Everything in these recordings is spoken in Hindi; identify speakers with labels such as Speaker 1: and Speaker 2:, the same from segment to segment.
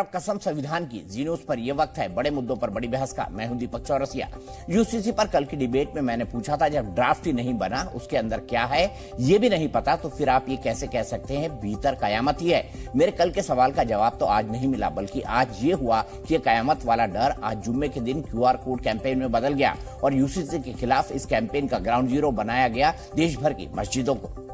Speaker 1: और अब कसम संविधान की जी न्यूज पर यह वक्त है बड़े मुद्दों पर बड़ी बहस का। मैं हूं दीपक चौरसिया। यूसीसी पर कल की डिबेट में मैंने पूछा था, जब ड्राफ्ट ही नहीं बना उसके अंदर क्या है ये भी नहीं पता, तो फिर आप ये कैसे कह सकते हैं भीतर कयामत ही है। मेरे कल के सवाल का जवाब तो आज नहीं मिला, बल्कि आज ये हुआ कि कयामत वाला डर आज जुम्मे के दिन QR कोड कैंपेन में बदल गया और यूसीसी के खिलाफ इस कैंपेन का ग्राउंड जीरो बनाया गया देश भर की मस्जिदों को।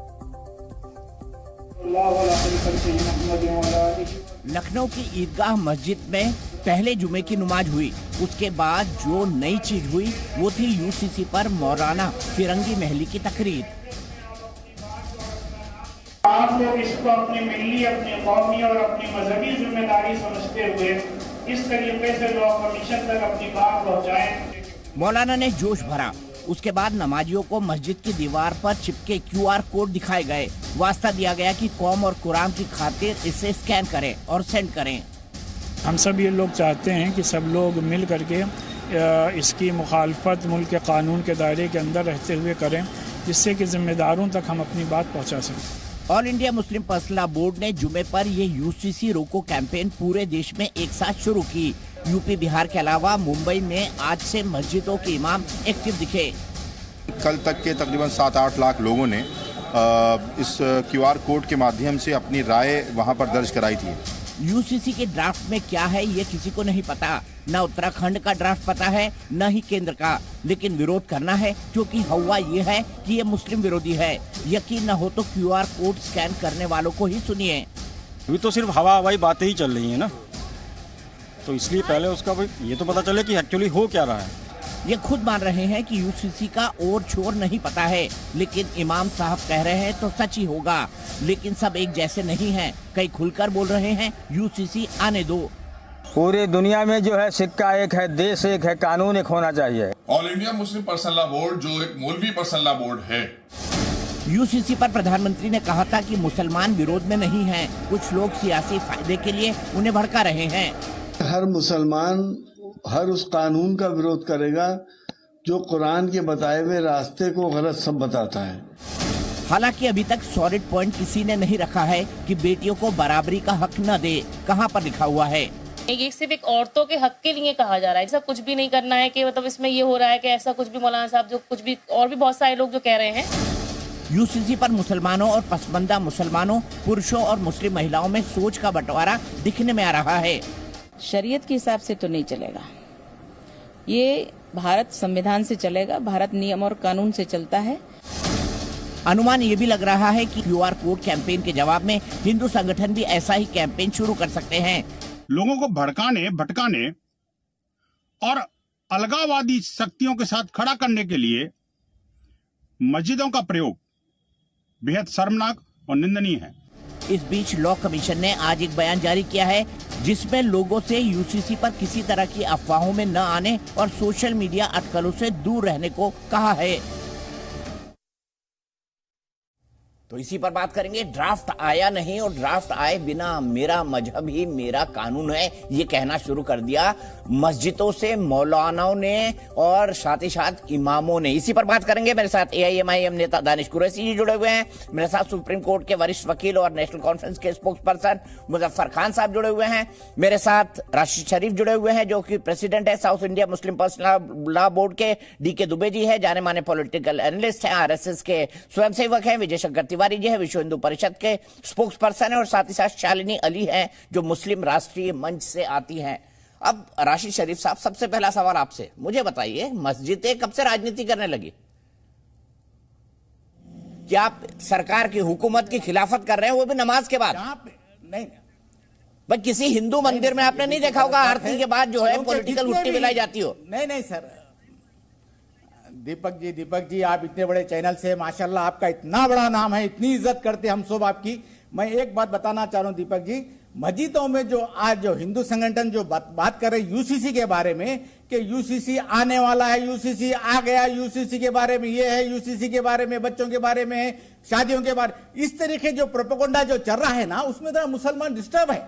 Speaker 1: लखनऊ की ईदगाह मस्जिद में पहले जुमे की नमाज हुई। उसके बाद जो नई चीज हुई वो थी यूसीसी पर मौलाना फिरंगी महली की तकरीर।
Speaker 2: आप लोग इसको अपनी मिली, अपनी कौमी और अपनी मजहबी जिम्मेदारी समझते हुए इस तरीके से लॉ कमीशन तक अपनी बात पहुंचाएं।
Speaker 1: मौलाना ने जोश भरा। उसके बाद नमाजियों को मस्जिद की दीवार पर चिपके QR कोड दिखाए गए। वास्ता दिया गया कि कौम और कुरान की खातिर इसे स्कैन करें और सेंड करें।
Speaker 3: हम सब ये लोग चाहते हैं कि सब लोग मिल करके इसकी मुखालफत मुल्क के कानून के दायरे के अंदर रहते हुए करें, जिससे कि जिम्मेदारों तक हम अपनी बात पहुंचा सकें।
Speaker 1: All India Muslim personal law board ने जुमे पर ये यूसीसी रोको कैंपेन पूरे देश में एक साथ शुरू की। यूपी बिहार के अलावा मुंबई में आज से मस्जिदों के इमाम एक्टिव दिखे।
Speaker 4: कल तक के तकरीबन 7-8 लाख लोगों ने इस QR कोड के माध्यम से अपनी राय वहां पर दर्ज कराई थी।
Speaker 1: यूसीसी के ड्राफ्ट में क्या है ये किसी को नहीं पता। न उत्तराखंड का ड्राफ्ट पता है न ही केंद्र का, लेकिन विरोध करना है क्योंकि हवा ये है कि ये मुस्लिम विरोधी है। यकीन न हो तो QR कोड स्कैन करने वालों को ही सुनिए।
Speaker 5: अभी तो सिर्फ हवाई बातें ही चल रही है ना, तो इसलिए पहले उसका ये तो पता चले कि एक्चुअली हो क्या रहा है।
Speaker 1: ये खुद मान रहे हैं कि यूसीसी का और छोर नहीं पता है, लेकिन इमाम साहब कह रहे हैं तो सच ही होगा। लेकिन सब एक जैसे नहीं हैं। कई खुलकर बोल रहे हैं यूसीसी आने दो।
Speaker 6: पूरी दुनिया में जो है सिक्का एक है, देश एक है, कानून एक होना चाहिए।
Speaker 7: All India Muslim personal law board जो एक मौलवी पर्सनल लॉ बोर्ड है।
Speaker 1: यूसीसी पर प्रधानमंत्री ने कहा था कि मुसलमान विरोध में नहीं हैं, कुछ लोग सियासी फायदे के लिए उन्हें भड़का रहे हैं।
Speaker 8: हर मुसलमान हर उस कानून का विरोध करेगा जो कुरान के बताए हुए रास्ते को गलत सब बताता है।
Speaker 1: हालांकि अभी तक सॉलिड पॉइंट किसी ने नहीं रखा है कि बेटियों को बराबरी का हक न दे। कहां पर लिखा हुआ है?
Speaker 9: ये सिर्फ एक औरतों के हक के लिए कहा जा रहा है। ऐसा कुछ भी नहीं करना है कि मतलब इसमें ये हो रहा है कि ऐसा कुछ भी मौलाना साहब जो कुछ भी और भी बहुत सारे लोग जो कह रहे हैं।
Speaker 1: यूसीसी पर मुसलमानों और पसमंदा मुसलमानों, पुरुषों और मुस्लिम महिलाओं में सोच का बंटवारा दिखने में आ रहा है।
Speaker 10: शरीयत के हिसाब से तो नहीं चलेगा, ये भारत संविधान से चलेगा, भारत नियम और कानून से चलता है।
Speaker 1: अनुमान ये भी लग रहा है कि QR कोड कैंपेन के जवाब में हिंदू संगठन भी ऐसा ही कैंपेन शुरू कर सकते हैं।
Speaker 11: लोगों को भड़काने, भटकाने और अलगाववादी शक्तियों के साथ खड़ा करने के लिए मस्जिदों का प्रयोग बेहद शर्मनाक और निंदनीय है।
Speaker 1: इस बीच लॉ कमीशन ने आज एक बयान जारी किया है जिसमें लोगों से यूसीसी पर किसी तरह की अफवाहों में न आने और सोशल मीडिया अटकलों से दूर रहने को कहा है। तो इसी पर बात करेंगे। ड्राफ्ट आया नहीं और ड्राफ्ट आए बिना मेरा मजहब ही मेरा कानून है ये कहना शुरू कर दिया मस्जिदों से मौलानाओं ने और साथ ही साथ इमामों ने। इसी पर बात करेंगे। मेरे साथ AIMIM नेता दानिश कुरैशी जी जुड़े हुए हैं। मेरे साथ सुप्रीम कोर्ट के वरिष्ठ वकील और नेशनल कॉन्फ्रेंस के स्पोक्स पर्सन मुजफ्फर खान साहब जुड़े हुए हैं। मेरे साथ राशिद शरीफ जुड़े हुए हैं जो कि प्रेसिडेंट है south India Muslim personal law board के। DK दुबे जी है, जाने माने पॉलिटिकल एनालिस्ट हैं, RSS के स्वयंसेवक हैं। विजय शंकर तिवारी जी है, विश्व हिंदू परिषद के स्पोक्स पर्सन है। और साथ ही साथ शालिनी अली हैं जो मुस्लिम राष्ट्रीय मंच से आती हैं। अब राशिद शरीफ साहब, सबसे पहला सवाल आपसे, मुझे बताइए मस्जिदें कब से राजनीति करने लगी? क्या आप सरकार की हुकूमत की खिलाफत कर रहे हैं, वो भी नमाज के बाद?
Speaker 12: नहीं
Speaker 1: भाई किसी हिंदू मंदिर में आपने नहीं देखा होगा आरती के बाद जो है पॉलिटिकल हुट्टी मिलाई जाती हो।
Speaker 12: नहीं सर, दीपक जी आप इतने बड़े चैनल से माशाल्लाह, आपका इतना बड़ा नाम है, इतनी इज्जत करते हम सब आपकी। मैं एक बात बताना चाह रहा हूं दीपक जी, मस्जिदों में जो आज जो हिंदू संगठन जो बात कर रहे हैं यूसीसी के बारे में कि यूसीसी आने वाला है, यूसीसी आ गया, यूसीसी के बारे में ये है, यूसीसी के बारे में बच्चों के बारे में, शादियों के बारे, इस तरीके जो प्रोपेगेंडा जो चल रहा है ना, उसमें जरा मुसलमान डिस्टर्ब है,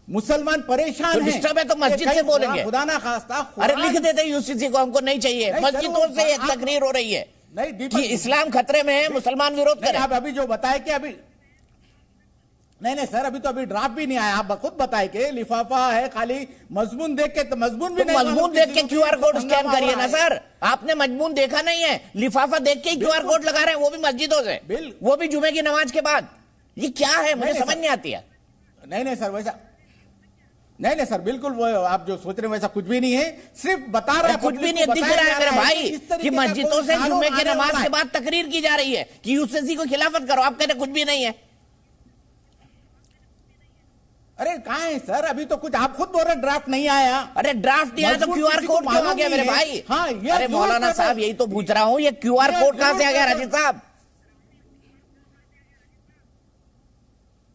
Speaker 12: मुसलमान परेशान
Speaker 1: तो डिस्टर्ब है तो मस्जिद से बोलेंगे।
Speaker 12: खुदा ना खास्ता,
Speaker 1: अरे लिख देते यूसीसी को, हमको नहीं चाहिए। मस्जिदों से एक तकरीर हो रही है
Speaker 12: नहीं
Speaker 1: कि इस्लाम खतरे में है, मुसलमान विरोध करें।
Speaker 12: आप अभी जो बताए कि अभी नहीं सर, अभी ड्राफ्ट भी नहीं आया। आप खुद बताए कि लिफाफा है, खाली मजमून देख के, तो मजमून भी नहीं,
Speaker 1: मजमून देख के क्यूआर कोड स्कैन करिए ना सर। आपने मजमून देखा नहीं है, लिफाफा देख के ही क्यूआर कोड लगा रहे हैं, वो भी मस्जिदों से, वो भी जुमे की नमाज के बाद। ये क्या है, मुझे समझ नहीं आती है।
Speaker 12: नहीं सर, वैसा नहीं सर, बिल्कुल वो आप जो सोच रहे हैं वैसा कुछ भी नहीं है, सिर्फ बता रहे हैं।
Speaker 1: कुछ भी नहीं दिख रहा है मेरे भाई कि मस्जिदों से जुमे की नमाज के बाद तकरीर की जा रही है कि यूसीसी को खिलाफत करो। आप कहते कुछ भी नहीं है।
Speaker 12: अरे कहाँ है सर, अभी तो कुछ आप खुद बोल रहे ड्राफ्ट नहीं आया।
Speaker 1: अरे ड्राफ्ट नहीं आया तो क्यूआर कोड क्यों आ गया मेरे भाई?
Speaker 12: हाँ,
Speaker 1: अरे मौलाना साहब यही तो पूछ रहा हूँ, ये क्यूआर कोड कहां से आ गया राजीव साहब?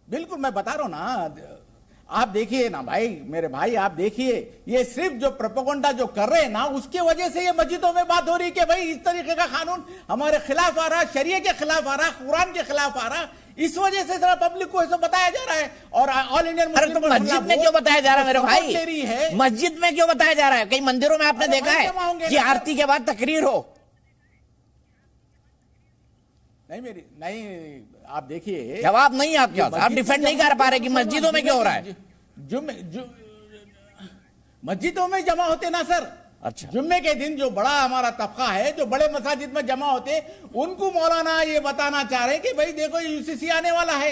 Speaker 12: बिल्कुल मैं बता रहा हूं ना, आप देखिए ना भाई, मेरे भाई आप देखिए, ये सिर्फ जो प्रोपेगेंडा जो कर रहे हैं ना, उसके वजह से ये मस्जिदों में बात हो रही कि भाई इस तरीके का कानून हमारे खिलाफ आ रहा, शरिया के खिलाफ आ रहा, कुरान के खिलाफ आ रहा। इस वजह से जरा पब्लिक को ऐसा बताया जा रहा है। और ऑल इंडियन
Speaker 1: मुस्लिम तो मस्जिद में क्यों बताया जा रहा है मेरे भाई? मस्जिद में क्यों बताया जा रहा है? कई मंदिरों में आपने देखा है कि आरती के बाद तकरीर हो?
Speaker 12: नहीं आप देखिए,
Speaker 1: जवाब नहीं आपके पास, आप डिफेंड नहीं कर पा रहे कि मस्जिदों में क्यों हो रहा है।
Speaker 12: मस्जिदों में जमा होते ना सर।
Speaker 1: अच्छा,
Speaker 12: जुम्मे के दिन जो बड़ा हमारा तबका है, जो बड़े मसाजिद में जमा होते, उनको मौलाना ये बताना चाह रहे हैं कि भाई देखो यूसीसी आने वाला है।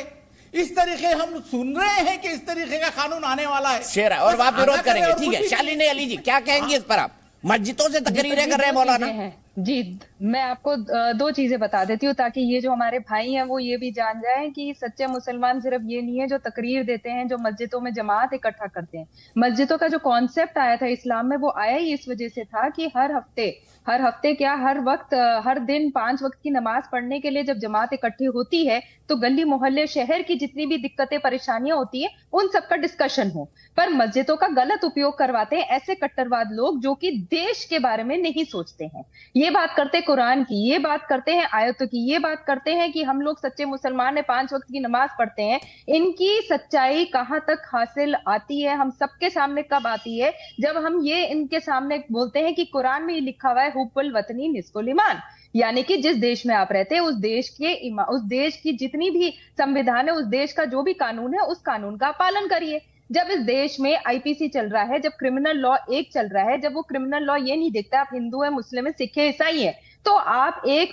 Speaker 12: इस तरीके हम सुन रहे हैं कि इस तरीके का कानून आने वाला है।
Speaker 1: शेर और आप विरोध करेंगे, ठीक है। शालिनी अली जी क्या कहेंगे इस पर? आप मस्जिदों से तकरीरें कर रहे हैं मौलाना।
Speaker 13: जी, मैं आपको दो चीजें बता देती हूँ ताकि ये जो हमारे भाई हैं वो ये भी जान जाए कि सच्चे मुसलमान सिर्फ ये नहीं है जो तकरीर देते हैं, जो मस्जिदों में जमात इकट्ठा करते हैं। मस्जिदों का जो कॉन्सेप्ट आया था इस्लाम में, वो आया ही इस वजह से था कि हर हफ्ते क्या, हर वक्त, हर दिन 5 वक्त की नमाज पढ़ने के लिए जब जमात इकट्ठी होती है तो गली मोहल्ले शहर की जितनी भी दिक्कतें परेशानियां होती है उन सबका डिस्कशन हो। पर मस्जिदों का गलत उपयोग करवाते हैं ऐसे कट्टरवाद लोग जो कि देश के बारे में नहीं सोचते हैं। ये बात करते कुरान की, ये बात करते हैं आयतों की, ये बात करते हैं कि हम लोग सच्चे मुसलमान है, 5 वक्त की नमाज पढ़ते हैं। इनकी सच्चाई कहां तक हासिल आती है, हम सबके सामने कब आती है? जब हम ये इनके सामने बोलते हैं कि कुरान में ये लिखा हुआ है हुब्बुल वतनी निस्फुल ईमान, यानी कि जिस देश में आप रहते हैं उस देश की जितनी भी संविधान है, उस देश का जो भी कानून है, उस कानून का पालन करिए। जब इस देश में आईपीसी चल रहा है, जब क्रिमिनल लॉ 1 चल रहा है, जब वो क्रिमिनल लॉ ये नहीं देखता आप हिंदू है, मुस्लिम है, सिख है, ईसाई है, तो आप एक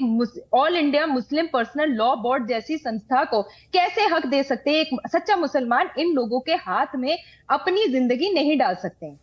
Speaker 13: all India Muslim personal law board जैसी संस्था को कैसे हक दे सकते हैं? एक सच्चा मुसलमान इन लोगों के हाथ में अपनी जिंदगी नहीं डाल सकते हैं।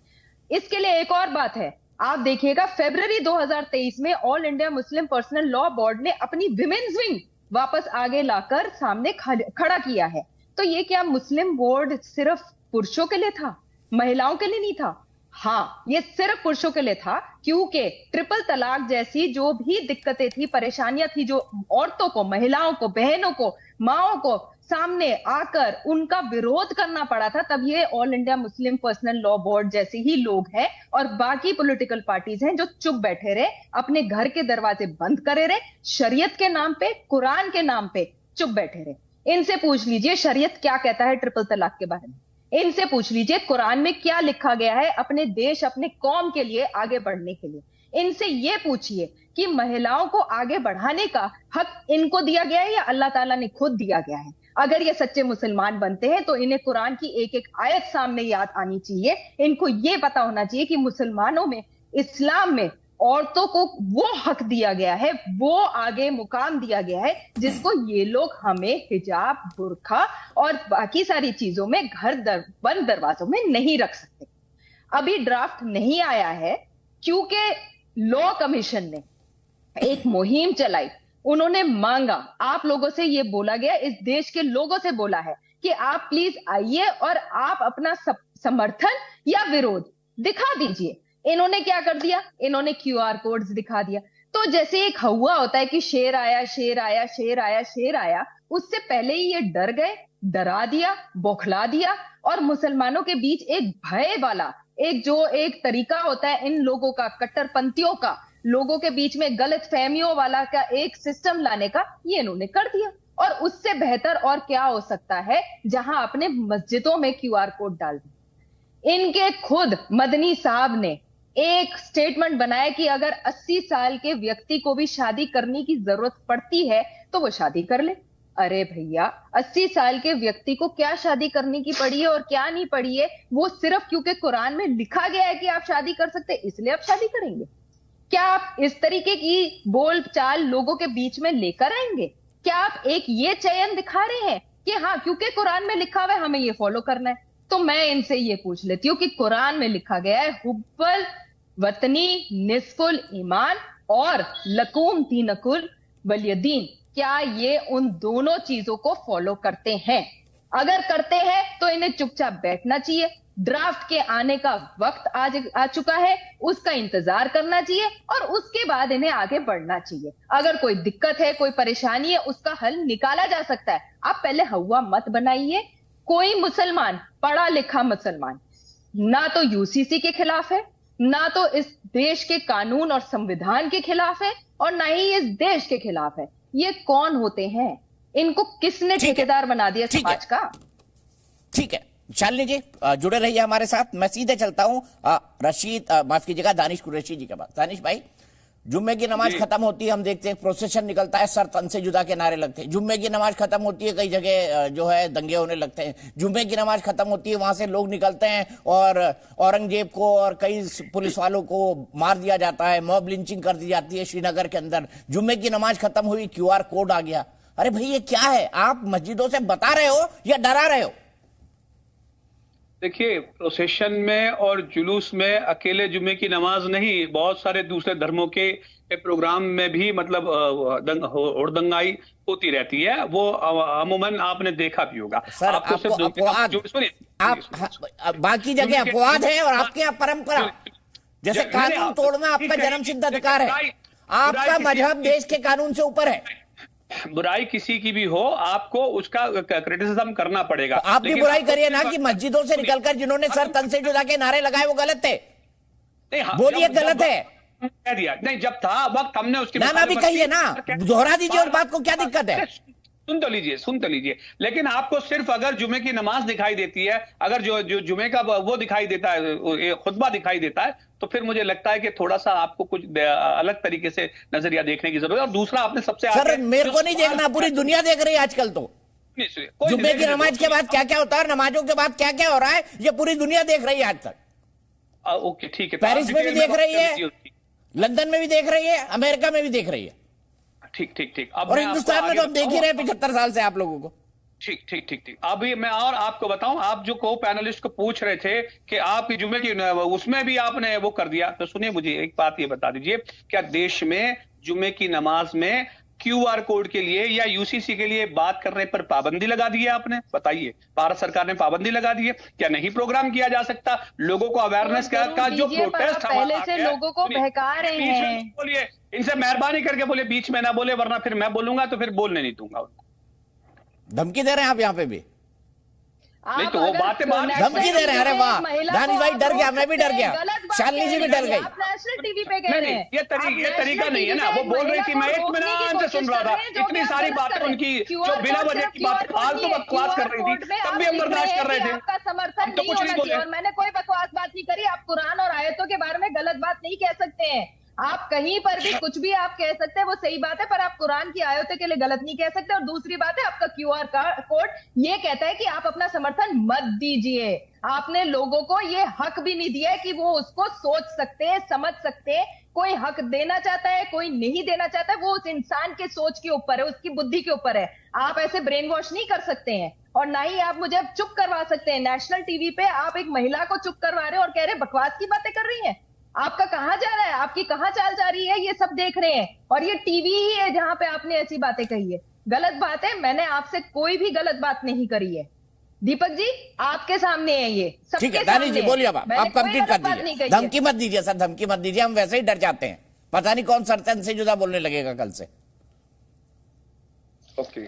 Speaker 13: इसके लिए एक और बात है, आप देखिएगा फरवरी 2023 में all India Muslim personal law board ने अपनी विमेन्स विंग वापस आगे लाकर सामने खड़ा किया है। तो ये क्या मुस्लिम बोर्ड सिर्फ पुरुषों के लिए था, महिलाओं के लिए नहीं था? हाँ, ये सिर्फ पुरुषों के लिए था, क्योंकि ट्रिपल तलाक जैसी जो भी दिक्कतें थी, परेशानियां थी, जो औरतों को, महिलाओं को, बहनों को, माओं को सामने आकर उनका विरोध करना पड़ा था। तब ये all India Muslim personal law board जैसे ही लोग हैं और बाकी पॉलिटिकल पार्टीज हैं जो चुप बैठे रहे, अपने घर के दरवाजे बंद करे रहे, शरीयत के नाम पे, कुरान के नाम पे चुप बैठे रहे। इनसे पूछ लीजिए शरीयत क्या कहता है ट्रिपल तलाक के बारे में, इनसे पूछ लीजिए कुरान में क्या लिखा गया है अपने देश, अपने कौम के लिए आगे बढ़ने के लिए। इनसे ये पूछिए कि महिलाओं को आगे बढ़ाने का हक इनको दिया गया है या अल्लाह ताला ने खुद दिया गया है? अगर ये सच्चे मुसलमान बनते हैं तो इन्हें कुरान की एक एक आयत सामने याद आनी चाहिए। इनको ये पता होना चाहिए कि मुसलमानों में, इस्लाम में औरतों को वो हक दिया गया है, वो आगे मुकाम दिया गया है जिसको ये लोग हमें हिजाब, बुर्खा और बाकी सारी चीजों में बंद दरवाजों में नहीं रख सकते। अभी ड्राफ्ट नहीं आया है क्योंकि लॉ कमीशन ने एक मुहिम चलाई, उन्होंने मांगा, आप लोगों से ये बोला गया, इस देश के लोगों से बोला है कि आप प्लीज आइए और आप अपना समर्थन या विरोध दिखा दीजिए। इन्होंने क्या कर दिया? इन्होंने क्यूआर कोड्स दिखा दिया। तो जैसे एक हवा होता है कि शेर आया, शेर आया, शेर आया, शेर आया, उससे पहले ही ये डर गए, डरा दिया, बौखला दिया और मुसलमानों के बीच एक भय वाला एक तरीका होता है इन लोगों का, कट्टरपंथियों का, लोगों के बीच में गलत फहमियों वाला का एक सिस्टम लाने का, ये इन्होंने कर दिया। और उससे बेहतर और क्या हो सकता है जहां अपने मस्जिदों में क्यूआर कोड डाल दिए। इनके खुद मदनी साहब ने एक स्टेटमेंट बनाया कि अगर 80 साल के व्यक्ति को भी शादी करने की जरूरत पड़ती है तो वो शादी कर ले। अरे भैया, 80 साल के व्यक्ति को क्या शादी करने की पड़ी है और क्या नहीं पड़ी है, वो सिर्फ क्योंकि कुरान में लिखा गया है कि आप शादी कर सकते हैं इसलिए आप शादी करेंगे? क्या आप इस तरीके की बोल चाल लोगों के बीच में लेकर आएंगे? क्या आप एक ये चयन दिखा रहे हैं कि हाँ क्योंकि कुरान में लिखा हुआ है हमें ये फॉलो करना है? तो मैं इनसे ये पूछ लेती हूँ कि कुरान में लिखा गया है हुब्बल वतनी निस्फुल ईमान और लकुम दीनकुल वलियदीन, क्या ये उन दोनों चीजों को फॉलो करते हैं? अगर करते हैं तो इन्हें चुपचाप बैठना चाहिए। ड्राफ्ट के आने का वक्त आ चुका है, उसका इंतजार करना चाहिए और उसके बाद इन्हें आगे बढ़ना चाहिए। अगर कोई दिक्कत है, कोई परेशानी है, उसका हल निकाला जा सकता है। आप पहले हवा मत बनाइए। कोई मुसलमान, पढ़ा लिखा मुसलमान, ना तो यूसीसी के खिलाफ है, ना तो इस देश के कानून और संविधान के खिलाफ है, और ना ही इस देश के खिलाफ है। ये कौन होते हैं? इनको किसने ठेकेदार बना दिया समाज का?
Speaker 1: ठीक है, शालिनी जी जुड़े रहिए हमारे साथ। मैं सीधे चलता हूं रशीद, माफ कीजिएगा, दानिश कुरैशी जी के पास। दानिश भाई, जुम्मे की नमाज खत्म होती है, हम देखते हैं प्रोसेशन निकलता है, सर तन से जुदा के नारे लगते हैं। जुम्मे की नमाज खत्म होती है, कई जगह जो है दंगे होने लगते हैं। जुम्मे की नमाज खत्म होती है, वहां से लोग निकलते हैं और औरंगजेब को और कई पुलिस वालों को मार दिया जाता है, मॉब लिंचिंग कर दी जाती है श्रीनगर के अंदर। जुम्मे की नमाज खत्म हुई, QR कोड आ गया। अरे भाई ये क्या है? आप मस्जिदों से बता रहे हो या डरा रहे हो?
Speaker 14: देखिए, प्रोसेशन में और जुलूस में अकेले जुम्मे की नमाज नहीं, बहुत सारे दूसरे धर्मों के प्रोग्राम में भी मतलब हुड़दंगाई होती रहती है। वो अमूमन आपने देखा भी होगा।
Speaker 1: सर, बाकी जगह अपवाद है और आपके यहाँ परंपरा। जैसे कानून तोड़ना आपका जन्म सिद्ध अधिकार है, आपका मजहब देश के कानून से ऊपर है।
Speaker 14: बुराई किसी की भी हो, आपको उसका क्रिटिसिज्म करना पड़ेगा।
Speaker 1: आप भी बुराई करिए ना कि मस्जिदों से निकलकर जिन्होंने सर तन से जुदा के नारे लगाए वो गलत थे। बोलिए गलत है।
Speaker 14: कह दिया नहीं, जब था वक्त हमने उसकी
Speaker 1: ना भी कहिए ना, दोहरा दीजिए उस बात को, क्या दिक्कत है?
Speaker 14: सुन तो लीजिए। लेकिन आपको सिर्फ अगर जुमे की नमाज दिखाई देती है, अगर जो जुमे का वो दिखाई देता है, खुतबा दिखाई देता है, तो फिर मुझे लगता है कि थोड़ा सा आपको कुछ अलग तरीके से नजरिया देखने की जरूरत है। और दूसरा आपने सबसे
Speaker 1: सर मेरे को नहीं देखना, पूरी दुनिया देख रही है आजकल। तो जुम्मे की नमाज के बाद क्या क्या होता है, नमाजों के बाद क्या क्या हो रहा है, ये पूरी दुनिया देख रही है आज तक।
Speaker 14: ओके ठीक है,
Speaker 1: पेरिस में भी देख रही है, लंदन में भी देख रही है, अमेरिका में भी देख रही है।
Speaker 14: ठीक।
Speaker 1: और हिंदुस्तान में तो हम देख ही रहे हैं 75 साल से आप लोगों को।
Speaker 14: ठीक। अभी मैं और आपको बताऊं, आप जो को पैनलिस्ट को पूछ रहे थे कि आपकी जुम्मे की उसमें भी आपने वो कर दिया, तो सुनिए मुझे एक बात ये बता दीजिए, क्या देश में जुम्मे की नमाज में QR कोड के लिए या UCC के लिए बात करने पर पाबंदी लगा दी है आपने? बताइए, भारत सरकार ने पाबंदी लगा दी है? क्या नहीं प्रोग्राम किया जा सकता? लोगों को अवेयरनेस का जो प्रोटेस्ट
Speaker 13: पहले से लोगों को बहका रहे हैं।
Speaker 14: बोलिए, इनसे मेहरबानी करके बोले बीच में ना बोले, वरना फिर मैं बोलूंगा तो फिर बोलने नहीं दूंगा उनको।
Speaker 1: धमकी दे रहे हैं आप यहाँ पे भी?
Speaker 14: नहीं तो वो बातें
Speaker 1: धमकी दे रहे हैं। अरे वाह, दानिश भाई डर गया, मैं भी डर गया, शालिनी जी भी डर गई।
Speaker 13: नेशनल टीवी पे कह रहे हैं।
Speaker 14: ये तरीका नहीं है ना। वो बोल रही थी, मैं इत्मीनान से सुन रहा था, इतनी सारी बातें उनकी जो बिना वजह की बात फालतू बकवास कर रही थी, तब भी हम बर्दाश्त कर रहे थे।
Speaker 13: आपका समर्थन
Speaker 14: तो कुछ नहीं बोले
Speaker 13: और मैंने कोई बकवास बात नहीं करी। आप कुरान और आयतों के बारे में गलत बात नहीं कह सकते हैं। आप कहीं पर भी कुछ भी आप कह सकते हैं, वो सही बात है, पर आप कुरान की आयतों के लिए गलत नहीं कह सकते। और दूसरी बात है, आपका QR कोड ये कहता है कि आप अपना समर्थन मत दीजिए। आपने लोगों को ये हक भी नहीं दिया है कि वो उसको सोच सकते हैं, समझ सकते हैं। कोई हक देना चाहता है, कोई नहीं देना चाहता है, वो उस इंसान के सोच के ऊपर है, उसकी बुद्धि के ऊपर है। आप ऐसे ब्रेन वॉश नहीं कर सकते हैं, और ना ही आप मुझे चुप करवा सकते हैं। नेशनल टीवी पे आप एक महिला को चुप करवा रहे हो और कह रहे बकवास की बातें कर रही हैं। आपका कहां जा रहा है, आपकी कहां चाल जा रही है, ये सब देख रहे हैं। और ये टीवी ही है जहां पे आपने ऐसी बातें कही है। गलत बात है, मैंने आपसे कोई भी गलत बात नहीं करी है। दीपक जी आपके सामने है ये,
Speaker 1: ठीक है। दानिश जी बोलिए, आप कंप्लीट कर दीजिए। धमकी मत दीजिए सर, धमकी मत दीजिए, हम वैसे ही डर जाते हैं। पता नहीं कौन सरतन से जुदा बोलने लगेगा कल से।
Speaker 14: ओके,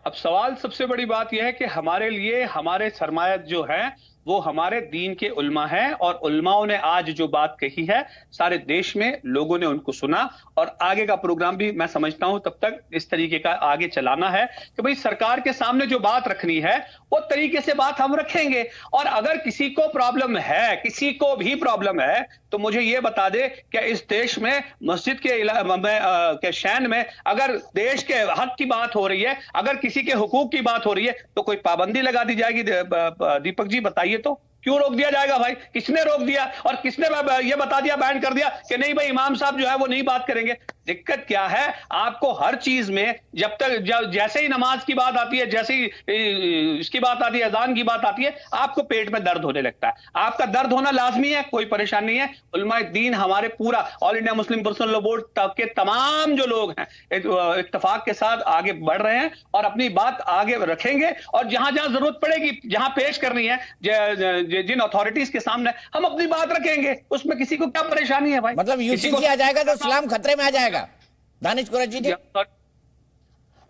Speaker 14: अब सवाल सबसे बड़ी बात यह है कि हमारे लिए हमारे सरमाया जो है वो हमारे दीन के उलमा हैं, और उलमाओं ने आज जो बात कही है सारे देश में लोगों ने उनको सुना, और आगे का प्रोग्राम भी मैं समझता हूं तब तक इस तरीके का आगे चलाना है कि भाई सरकार के सामने जो बात रखनी है वो तरीके से बात हम रखेंगे। और अगर किसी को प्रॉब्लम है, किसी को भी प्रॉब्लम है, तो मुझे ये बता दे कि इस देश में मस्जिद के शैन में अगर देश के हक की बात हो रही है, अगर किसी के हुकूक की बात हो रही है, तो कोई पाबंदी लगा दी जाएगी? दीपक जी बताइए तो क्यों रोक दिया जाएगा भाई? किसने रोक दिया? और किसने ये बता दिया, बैन कर दिया कि नहीं भाई इमाम साहब जो है वो नहीं बात करेंगे? दिक्कत क्या है, आपको हर चीज में जैसे ही नमाज की बात आती है, जैसे ही इसकी बात आती है, अजान की बात आती है, आपको पेट में दर्द होने लगता है। आपका दर्द होना लाजमी है, कोई परेशानी नहीं है। उलमाए दीन हमारे पूरा all India Muslim personal law board के तमाम जो लोग हैं इत्तेफाक के साथ आगे बढ़ रहे हैं और अपनी बात आगे रखेंगे, और जहां जहां जरूरत पड़ेगी, जहां पेश करनी है जिन अथॉरिटीज के सामने, हम अपनी बात रखेंगे। उसमें किसी को क्या परेशानी है भाई?
Speaker 1: मतलब यूसीसी आ जाएगा तो इस्लाम खतरे में आ जाएगा? दानिश कुरैशी जी,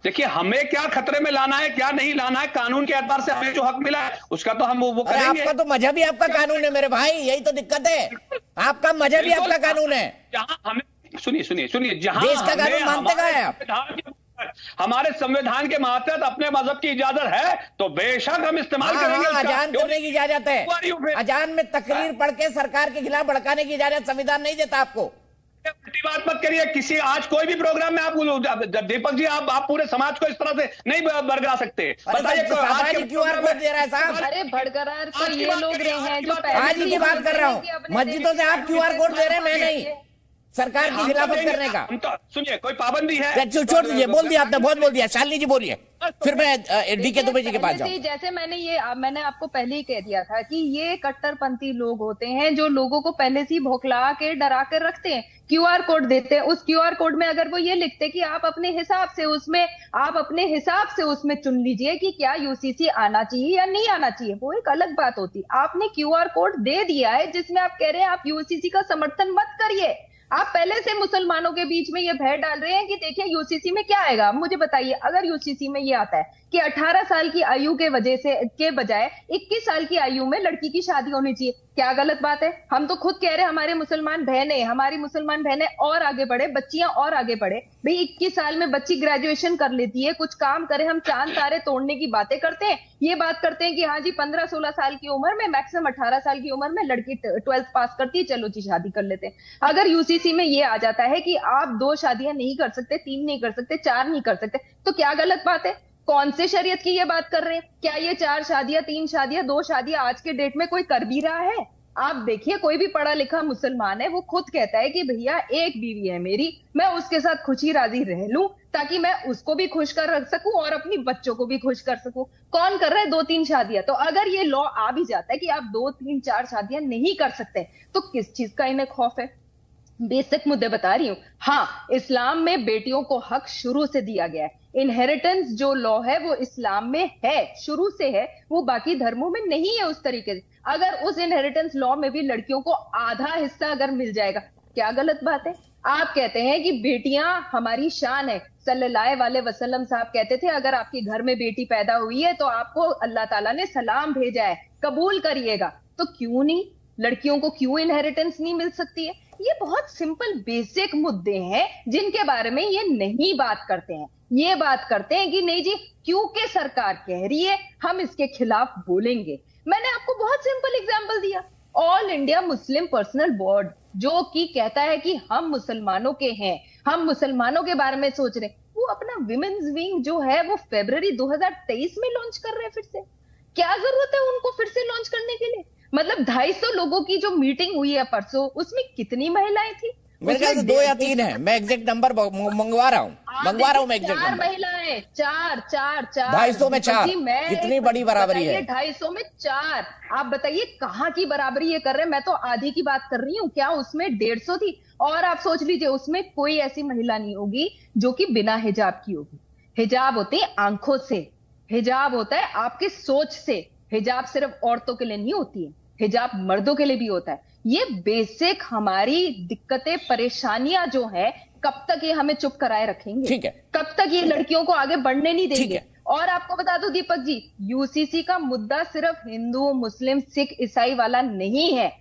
Speaker 14: देखिए हमें क्या खतरे में लाना है, क्या नहीं लाना है, कानून के एतबार से हमें जो हक मिला है उसका तो हम वो करेंगे।
Speaker 1: आपका तो मजहब ही आपका कानून है मेरे भाई, यही तो दिक्कत है। आपका मजहब ही आपका कानून है।
Speaker 14: जहां हमें सुनिए जहां
Speaker 1: देश का कानून मानते का है आप?
Speaker 14: हमारे संविधान के मातहत अपने मजहब की इजाजत है तो बेशक हम इस्तेमाल करेंगे।
Speaker 1: अजान करने की इजाजत है। अजान में तकरीर पढ़ के सरकार के खिलाफ भड़काने की इजाजत संविधान नहीं देता आपको।
Speaker 14: बात मत करिए। किसी आज कोई भी प्रोग्राम में आप दीपक जी आप पूरे समाज को इस तरह से नहीं बरकरा सकते। बताइए
Speaker 1: QR कोड दे रहा है साहब।
Speaker 13: अरे बरकरार तो ये लोग रहे हैं जो
Speaker 1: आज ही की बात कर रहा हूँ, मस्जिदों से आप QR कोड दे रहे हैं, मैं नहीं, सरकार की खिलाफत करने का।
Speaker 14: सुनिए कोई पाबंदी है?
Speaker 1: छोड़ दीजिए, बोल दिया आपने, बहुत बोल दिया। शालिनी जी बोलिए, फिर मैं डीके दुबे जी के पास जाऊं।
Speaker 13: जैसे मैंने आपको पहले ही कह दिया था कि ये कट्टरपंथी लोग होते हैं जो लोगों को पहले से भौखला के डरा कर रखते हैं। QR कोड देते हैं, उस QR कोड में अगर वो ये लिखते कि आप अपने हिसाब से उसमें चुन लीजिए कि क्या UCC आना चाहिए या नहीं आना चाहिए, वो एक अलग बात होती। आपने QR कोड दे दिया है जिसमें आप कह रहे हैं आप UCC का समर्थन मत करिए। आप पहले से मुसलमानों के बीच में ये भय डाल रहे हैं कि देखिए UCC में क्या आएगा। अब मुझे बताइए, अगर UCC में ये आता है कि 18 साल की आयु के बजाय 21 साल की आयु में लड़की की शादी होनी चाहिए, क्या गलत बात है? हम तो खुद कह रहे हैं हमारी मुसलमान बहनें और आगे बढ़े, बच्चियां और आगे बढ़े। भाई 21 साल में बच्ची ग्रेजुएशन कर लेती है, कुछ काम करे। हम चांद तारे तोड़ने की बातें करते हैं, ये बात करते हैं कि हाँ जी 15-16 साल की उम्र में, मैक्सिमम 18 साल की उम्र में लड़की 12th पास करती है, चलो जी शादी कर लेते हैं। अगर UCC में ये आ जाता है कि आप 2 शादियां नहीं कर सकते, 3 नहीं कर सकते, 4 नहीं कर सकते, तो क्या गलत बात है? कौन से शरीयत की ये बात कर रहे हैं? क्या ये 4 शादियां, 3 शादियां, 2 शादियां आज के डेट में कोई कर भी रहा है? आप देखिए, कोई भी पढ़ा लिखा मुसलमान है वो खुद कहता है कि भैया एक बीवी है मेरी, मैं उसके साथ खुशी राजी रह लूं ताकि मैं उसको भी खुश कर रख सकूं और अपनी बच्चों को भी खुश कर सकूं। कौन कर रहा है 2-3 शादियां? तो अगर ये लॉ आ भी जाता है कि आप 2-3-4 शादियां नहीं कर सकते, तो किस चीज का इन्हें खौफ है? बेसिक मुद्दे बता रही हूँ। हाँ, इस्लाम में बेटियों को हक शुरू से दिया गया है। इनहेरिटेंस जो लॉ है वो इस्लाम में है, शुरू से है, वो बाकी धर्मों में नहीं है उस तरीके से। अगर उस इनहेरिटेंस लॉ में भी लड़कियों को आधा हिस्सा अगर मिल जाएगा, क्या गलत बात है? आप कहते हैं कि बेटियां हमारी शान है। सल्लल्लाहु अलैहि वसल्लम साहब कहते थे अगर आपके घर में बेटी पैदा हुई है तो आपको अल्लाह ताला ने सलाम भेजा है, कबूल करिएगा। तो क्यों नहीं, लड़कियों को क्यों इनहेरिटेंस नहीं मिल सकती है? ये बहुत सिंपल बेसिक मुद्दे हैं जिनके बारे में ये नहीं बात करते हैं। ये बात करते हैं कि नहीं जी क्योंकि सरकार कह रही है हम इसके खिलाफ बोलेंगे। मैंने आपको बहुत सिंपल एग्जांपल दिया, all India Muslim personal board जो कि कहता है कि हम मुसलमानों के हैं, हम मुसलमानों के बारे में सोच रहे हैं, वो अपना विमेन्स विंग जो है वो फरवरी 2023 में लॉन्च कर रहे हैं। फिर से क्या जरूरत है उनको फिर से लॉन्च करने के लिए? मतलब 250 लोगों की जो मीटिंग हुई है परसों, उसमें कितनी महिलाएं थी?
Speaker 1: मेरे ख्याल से 2 या 3 है, मैं एग्जैक्ट नंबर मंगवा रहा हूँ मैं एग्जैक्ट
Speaker 13: 4 महिलाएं, 4
Speaker 1: 250 में 4, कितनी बड़ी बराबरी है?
Speaker 13: 250 में 4। आप बताइए कहाँ की बराबरी ये कर रहे हैं? मैं तो आधी की बात कर रही हूँ, क्या उसमें 150 थी? और आप सोच लीजिए उसमें कोई ऐसी महिला नहीं होगी जो कि बिना हिजाब की होगी। हिजाब होती है आंखों से, हिजाब होता है आपके सोच से। हिजाब सिर्फ औरतों के लिए नहीं होती है, हिजाब मर्दों के लिए भी होता है। ये बेसिक हमारी दिक्कतें परेशानियां जो है, कब तक ये हमें चुप कराए रखेंगे?
Speaker 1: ठीक है,
Speaker 13: कब तक ये लड़कियों को आगे बढ़ने नहीं देंगे? और आपको बता दूं दीपक जी, यूसीसी का मुद्दा सिर्फ हिंदू, मुस्लिम, सिख, ईसाई वाला नहीं है।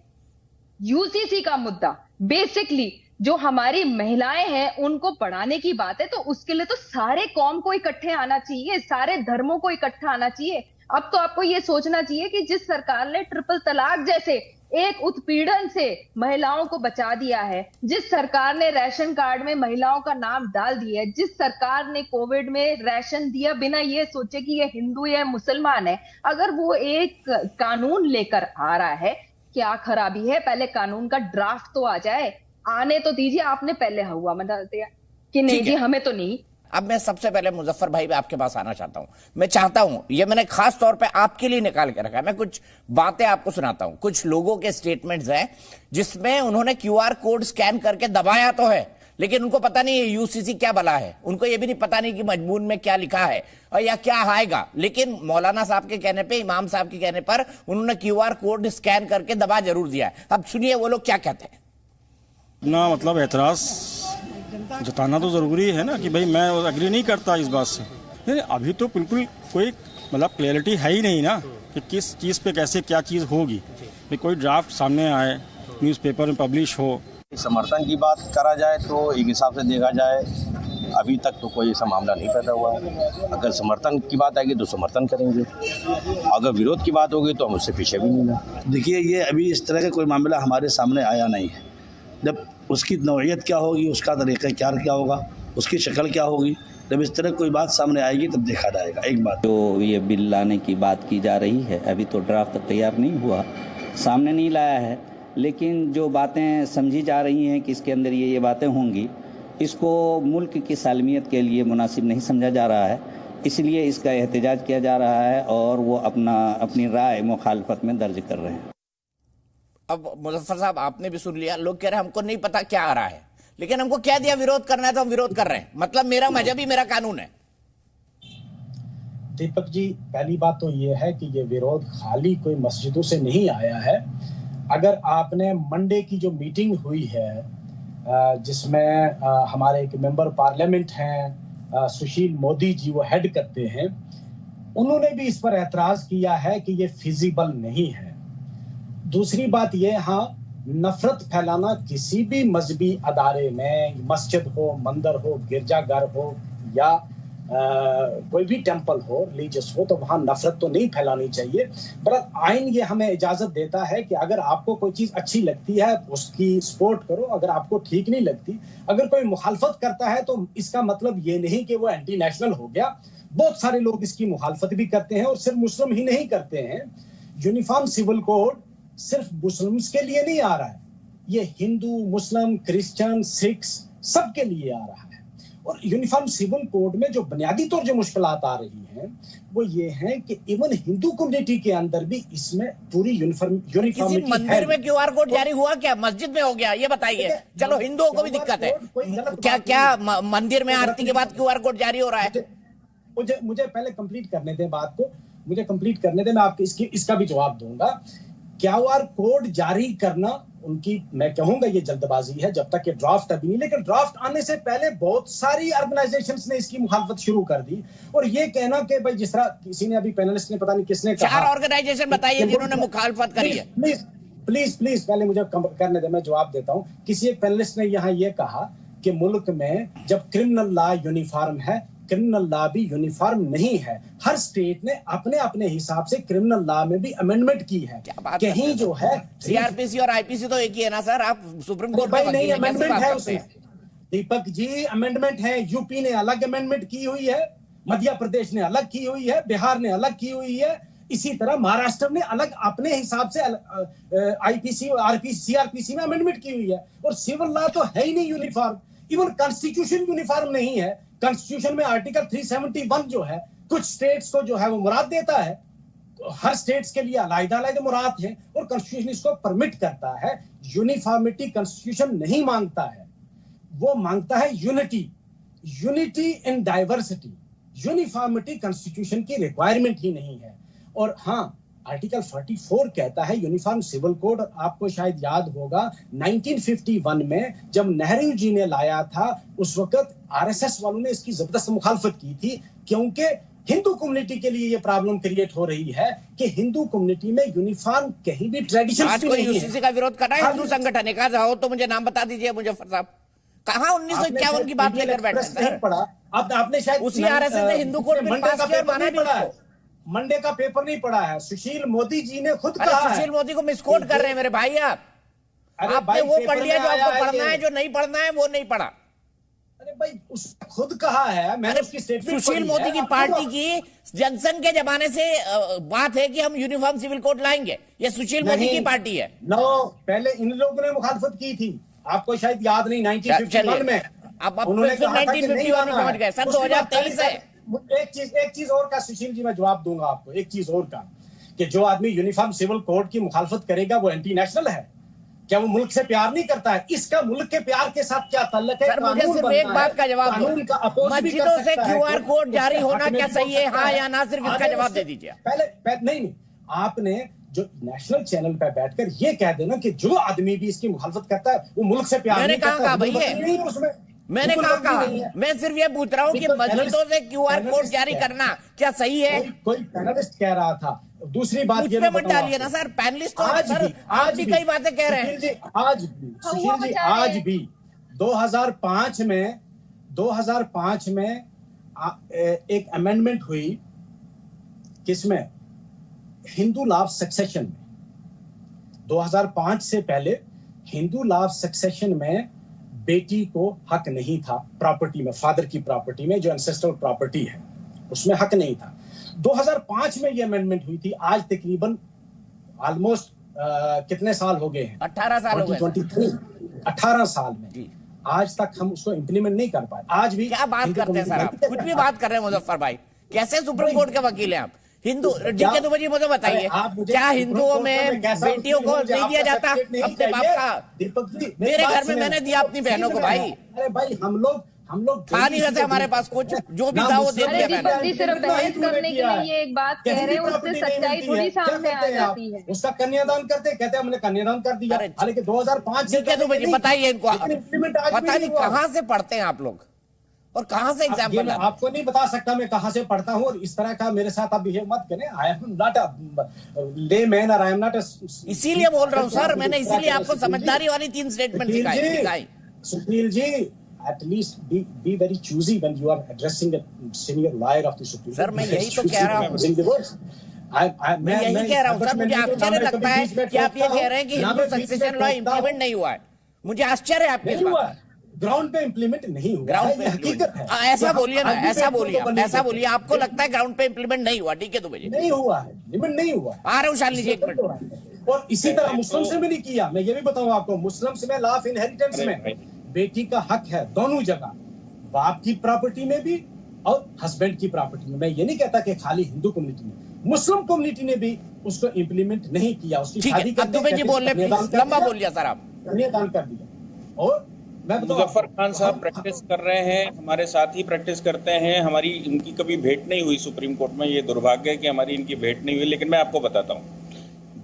Speaker 13: यूसीसी का मुद्दा बेसिकली जो हमारी महिलाएं हैं उनको पढ़ाने की बात है, तो उसके लिए तो सारे कौम को इकट्ठे आना चाहिए, सारे धर्मों को इकट्ठा आना चाहिए। अब तो आपको ये सोचना चाहिए कि जिस सरकार ने ट्रिपल तलाक जैसे एक उत्पीड़न से महिलाओं को बचा दिया है, जिस सरकार ने राशन कार्ड में महिलाओं का नाम डाल दिया है, जिस सरकार ने कोविड में राशन दिया बिना ये सोचे कि ये हिंदू या मुसलमान है, अगर वो एक कानून लेकर आ रहा है, क्या खराबी है? पहले कानून का ड्राफ्ट तो आ जाए, आने तो दीजिए। आपने पहले हुआ बता दिया कि नहीं जी हमें तो नहीं।
Speaker 1: अब मैं सबसे पहले मुजफ्फर भाई आपके पास आना चाहता हूं। मैं चाहता हूं, ये मैंने खास तौर पे आपके लिए निकाल के रखा है, मैं कुछ बातें आपको सुनाता हूं। कुछ लोगों के स्टेटमेंट्स हैं जिसमें उन्होंने क्यूआर कोड स्कैन करके दबाया तो है, लेकिन उनको पता नहीं यूसीसी क्या बला है, उनको ये भी नहीं पता नहीं कि मजमून में क्या लिखा है और या क्या आएगा। लेकिन मौलाना साहब के कहने पे, इमाम साहब के कहने पर उन्होंने क्यूआर कोड स्कैन करके दबा जरूर दिया है। अब सुनिए वो लोग क्या कहते हैं।
Speaker 5: ना मतलब एतराज जताना तो जरूरी है ना कि भाई मैं एग्री नहीं करता इस बात से। नहीं, अभी तो बिल्कुल कोई मतलब क्लैरिटी है ही नहीं ना कि किस चीज़ पे कैसे क्या चीज़ होगी। भाई कोई ड्राफ्ट सामने आए, न्यूज़पेपर में पब्लिश हो।
Speaker 15: समर्थन की बात करा जाए तो एक हिसाब से देखा जाए अभी तक तो कोई ऐसा मामला नहीं पैदा हुआ है। अगर समर्थन की बात आएगी तो समर्थन करेंगे, अगर विरोध की बात होगी तो हम उससे पीछे भी नहीं हैं।
Speaker 16: देखिए, ये अभी इस तरह का कोई मामला हमारे सामने आया नहीं है। जब उसकी नौइयत क्या होगी, उसका तरीक़ाकार क्या होगा, उसकी शक्ल क्या होगी, जब इस तरह कोई बात सामने आएगी तब देखा जाएगा। एक बात
Speaker 17: जो ये बिल लाने की बात की जा रही है, अभी तो ड्राफ्ट तैयार नहीं हुआ, सामने नहीं लाया है, लेकिन जो बातें समझी जा रही हैं कि इसके अंदर ये बातें होंगी, इसको मुल्क की सालमियत के लिए मुनासिब नहीं समझा जा रहा है, इसलिए इसका एहतजाज किया जा रहा है और वो अपनी राय मुखालफत में दर्ज कर रहे हैं।
Speaker 1: अब मुजफ्फर साहब आपने भी सुन लिया, लोग कह रहे हैं हमको नहीं पता क्या आ रहा है, लेकिन हमको क्या दिया विरोध करना है तो हम विरोध कर रहे हैं, मतलब मेरा मजहब ही मेरा कानून है।
Speaker 18: दीपक जी, पहली बात तो ये है कि ये विरोध खाली कोई मस्जिदों से नहीं आया है। अगर आपने मंडे की जो मीटिंग हुई है जिसमें हमारे एक मेंबर पार्लियामेंट हैं सुशील मोदी जी, वो हेड करते हैं, उन्होंने भी इस पर एतराज किया है कि ये फिजिबल नहीं है। दूसरी बात ये, हाँ, नफरत फैलाना किसी भी मजहबी अदारे में, मस्जिद हो, मंदिर हो, गिरजाघर हो या कोई भी टेंपल हो, रिलीजियस हो, तो वहां नफरत तो नहीं फैलानी चाहिए। बट आइन ये हमें इजाजत देता है कि अगर आपको कोई चीज अच्छी लगती है उसकी सपोर्ट करो, अगर आपको ठीक नहीं लगती, अगर कोई मुखालफत करता है तो इसका मतलब ये नहीं कि वो एंटी नेशनल हो गया। बहुत सारे लोग इसकी मुखालफत भी करते हैं और सिर्फ मुस्लिम ही नहीं करते हैं। यूनिफॉर्म सिविल कोड सिर्फ मुस्लिम्स के लिए नहीं आ रहा है, ये हिंदू, मुस्लिम, क्रिश्चियन, सिख्स सबके लिए आ रहा है। और यूनिफॉर्म सिविल कोड में जो बुनियादी तौर जो मुश्किलात आ रही हैं वो ये हैं कि इवन हिंदू कम्युनिटी के अंदर भी इसमें पूरी यूनिफॉर्मिटी है।
Speaker 1: मंदिर में क्यूआर कोड जारी हुआ क्या, मस्जिद में हो गया, ये बताइए। चलो हिंदुओं को भी दिक्कत है, क्या मंदिर में आरती के बाद क्यूआर कोड जारी हो रहा है?
Speaker 18: मुझे पहले कंप्लीट करने दें बात को, मुझे कंप्लीट करने दें, मैं आपको इसका भी जवाब दूंगा। क्यूआर कोड जारी करना उनकी, मैं कहूंगा ये जल्दबाजी है, जब तक ये ड्राफ्ट अभी नहीं, लेकिन ड्राफ्ट आने से पहले बहुत सारी ऑर्गेनाइजेशंस ने इसकी मुखालफत शुरू कर दी। और ये कहना कि भाई जिस तरह किसी ने अभी पैनलिस्ट ने पता नहीं किसने कहा,
Speaker 1: 4 ऑर्गेनाइजेशन बताइए जिन्होंने मुखालफत करी है।
Speaker 18: प्लीज पहले मुझे करने दे, मैं जवाब देता हूं। किसी एक पैनलिस्ट ने यहाँ ये कहा कि मुल्क में जब क्रिमिनल लॉ यूनिफॉर्म है, क्रिमिनल लॉ भी यूनिफॉर्म नहीं है। हर स्टेट ने अपने अपने हिसाब से क्रिमिनल लॉ में भी अमेंडमेंट की है। कहीं जो है
Speaker 1: सीआरपीसी और आईपीसी तो एक ही है ना सर, आप सुप्रीम कोर्ट
Speaker 18: में नहीं, अमेंडमेंट है उसमें। दीपक जी, अमेंडमेंट है। यूपी ने अलग अमेंडमेंट की हुई है, मध्य प्रदेश ने अलग की हुई है, बिहार ने अलग की हुई है, इसी तरह महाराष्ट्र ने अलग अपने हिसाब से आईपीसी और आरपीसी, सीआरपीसी में अमेंडमेंट की हुई है। और सिविल लॉ तो है ही नहीं यूनिफॉर्म, इवन कॉन्स्टिट्यूशन यूनिफॉर्म नहीं है। कॉन्स्टिट्यूशन में आर्टिकल 371 जो है कुछ स्टेट्स को जो है वो मुराद देता है, हर स्टेट्स के लिए अलग-अलग मुराद है और कॉन्स्टिट्यूशन इसको परमिट करता है। यूनिफॉर्मिटी कॉन्स्टिट्यूशन नहीं मांगता है, वो मांगता है unity in diversity. Uniformity constitution की रिक्वायरमेंट ही नहीं है। और हाँ, आर्टिकल 44 कहता है यूनिफॉर्म सिविल कोड। आपको शायद याद होगा 1951 में जब नेहरू जी ने लाया था, उस वक्त आरएसएस वालों ने इसकी जबरदस्त मुखालफत की थी, क्योंकि हिंदू कम्युनिटी के लिए ये प्रॉब्लम क्रिएट हो रही है कि हिंदू कम्युनिटी में यूनिफॉर्म कहीं भी ट्रेडिशन
Speaker 1: आज कोई यूसीसी का विरोध कर रहा है हिंदू संगठन है, कहा हो तो मुझे नाम बता दीजिए मुजफ्फर साहब, कहाँ 1951 की बात लेकर बैठे सर?
Speaker 18: अब आपने शायद
Speaker 1: उसी आरएसएस ने हिंदू कोड बिल पास किया और माना भी उसको।
Speaker 18: मंडे का पेपर नहीं पढ़ा है, सुशील मोदी जी ने खुद कहा है।
Speaker 1: सुशील मोदी को मिसकोट कर रहे हैं मेरे भाई आप। आपने वो पढ़ लिया जो आपको पढ़ना है, जो नहीं पढ़ना है वो नहीं पढ़ा।
Speaker 18: अरे भाई उसने खुद कहा है, मैंने उसकी स्टेटमेंट
Speaker 1: सुशील मोदी की पार्टी की जॉनसन के जमाने से बात है कि हम यूनिफॉर्म सिविल कोड लाएंगे, ये सुशील मोदी की पार्टी है।
Speaker 18: पहले इन लोगों ने मुखालफत की थी, आपको शायद याद नहीं, 1951 में।
Speaker 1: अब 1951 में पहुंच गए सर, 2023 है।
Speaker 18: एक चीज और का सुशील जी मैं जवाब दूंगा आपको, एक चीज और का, कि जो आदमी यूनिफॉर्म सिविल कोड की मुखालफत करेगा वो एंटी नेशनल है, क्या वो मुल्क से प्यार नहीं करता है? इसका मुल्क के प्यार के साथ क्या ताल्लुक है?
Speaker 1: सर मुझे सिर्फ एक बात का जवाब दो, मस्जिदों से क्यूआर कोड जारी होना क्या सही है, हाँ या ना, सिर्फ इसका जवाब दे दीजिए।
Speaker 18: पहले नहीं, आपने जो नेशनल चैनल पे बैठकर ये कह देना कि जो आदमी भी इसकी मुखालफत करता है वो मुल्क से प्यार नहीं करता।
Speaker 1: मैंने कहा मैं सिर्फ ये पूछ रहा हूँ कि मस्जिदों से क्यूआर कोड जारी करना क्या सही है?
Speaker 18: कोई पैनलिस्ट कह रहा था। दूसरी बात ये
Speaker 1: मत डालिए ना सर, पैनलिस्ट तो सर आज भी कई बातें कह रहे हैं।
Speaker 18: आज भी 2005 में एक अमेंडमेंट हुई, किसमें? हिंदू लॉ ऑफ सक्सेशन में। 2005 से पहले हिंदू लॉ ऑफ सक्सेशन में बेटी को हक नहीं था प्रॉपर्टी में, फादर की प्रॉपर्टी में जो एंसेस्ट्रल प्रॉपर्टी है उसमें हक नहीं था। 2005 में ये अमेंडमेंट हुई थी, आज तकरीबन ऑलमोस्ट कितने साल हो गए हैं?
Speaker 1: 18 साल हो गए।
Speaker 18: 18 साल में आज तक हम उसको इम्प्लीमेंट नहीं कर पाए। आज भी
Speaker 1: क्या बात करते हैं सर आप, कुछ भी बात कर रहे हैं मुजफ्फर भाई, कैसे सुप्रीम कोर्ट के वकील हैं आप? हिंदू डीके तो मुझे बताइए, क्या हिंदुओं में बेटियों को नहीं दिया जाता अपने बाप का? मेरे घर में मैंने दिया अपनी बहनों को भाई।
Speaker 18: अरे भाई हम लोग
Speaker 1: था नहीं वैसे हमारे पास कुछ, जो भी था वो दे दिया मैंने।
Speaker 13: सिर्फ बहस करने के लिए ये एक बात कह रहे हैं, उससे सच्चाई थोड़ी सामने आ जाती है।
Speaker 18: उसका कन्यादान कहते हैं हमने कन्यादान कर दिया, हालांकि 2005 से
Speaker 1: बताइए इनको, पता नहीं कहाँ से पढ़ते हैं आप लोग और कहां से एग्जाम्पल?
Speaker 18: आपको नहीं बता सकता मैं कहां से पढ़ता हूं, और इस तरह का मेरे साथ आप बिहेव मत करें। I am not a layman और आई एम नॉट अ,
Speaker 1: इसीलिए बोल रहा हूं सर, मैंने इसीलिए आपको समझदारी वाली 3 स्टेटमेंट दिखाई।
Speaker 18: Sushil ji, at least be very choosy when you are addressing a senior lawyer of the Supreme Court.
Speaker 1: Sir मैं यही तो कह रहा हूं, मैं यही कह रहा हूं सर। मुझे आश्चर्य लगता है कि आप ये कह रहे हैं कि हिंदू सक्सेशन लॉ इंप्लीमेंट नहीं हुआ है। मुझे आश्चर्य है आपके
Speaker 18: बात। ग्राउंड पे इंप्लीमेंट नहीं हुआ,
Speaker 1: ग्राउंड पे
Speaker 18: हकीकत है।
Speaker 1: ऐसा बोलिए ना, ऐसा बोलिए आपको लगता है ग्राउंड पे इंप्लीमेंट नहीं हुआ? ठीक है, तो
Speaker 18: नहीं हुआ है, इंप्लीमेंट नहीं हुआ।
Speaker 1: आ रहा हूँ शाली जी, 1 मिनट।
Speaker 18: और इसी तरह मुस्लिम से भी नहीं किया। मैं ये भी बताऊं आपको, मुस्लिम में लॉ ऑफ इनहेरिटेंस में बेटी का हक है दोनों जगह, बाप की प्रॉपर्टी में भी और हस्बैंड की प्रॉपर्टी में। मैं ये नहीं कहता कि खाली हिंदू कम्युनिटी में, मुस्लिम कम्युनिटी ने भी उसको इंप्लीमेंट नहीं किया। उसकी शादी कर
Speaker 1: लंबा बोल लिया सर, आप
Speaker 18: कन्यादान कर दिया। और
Speaker 19: मुजफ्फर खान साहब प्रैक्टिस कर रहे हैं, हमारे साथ ही प्रैक्टिस करते हैं। हमारी इनकी कभी भेंट नहीं हुई सुप्रीम कोर्ट में, ये दुर्भाग्य है कि हमारी इनकी भेंट नहीं हुई। लेकिन मैं आपको बताता हूँ,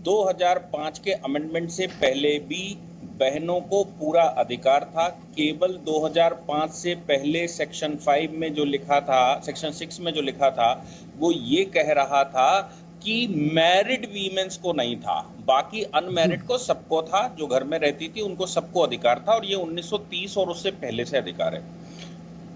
Speaker 19: 2005 के अमेंडमेंट से पहले भी बहनों को पूरा अधिकार था। केवल 2005 से पहले सेक्शन 5 में जो लिखा था, सेक्शन 6 में जो लिखा था, वो ये कह रहा था कि मैरिड वीमेंस को नहीं था, बाकी अनमैरिड को सबको था। जो घर में रहती थी उनको सबको अधिकार था, और ये 1930 और उससे पहले से अधिकार है।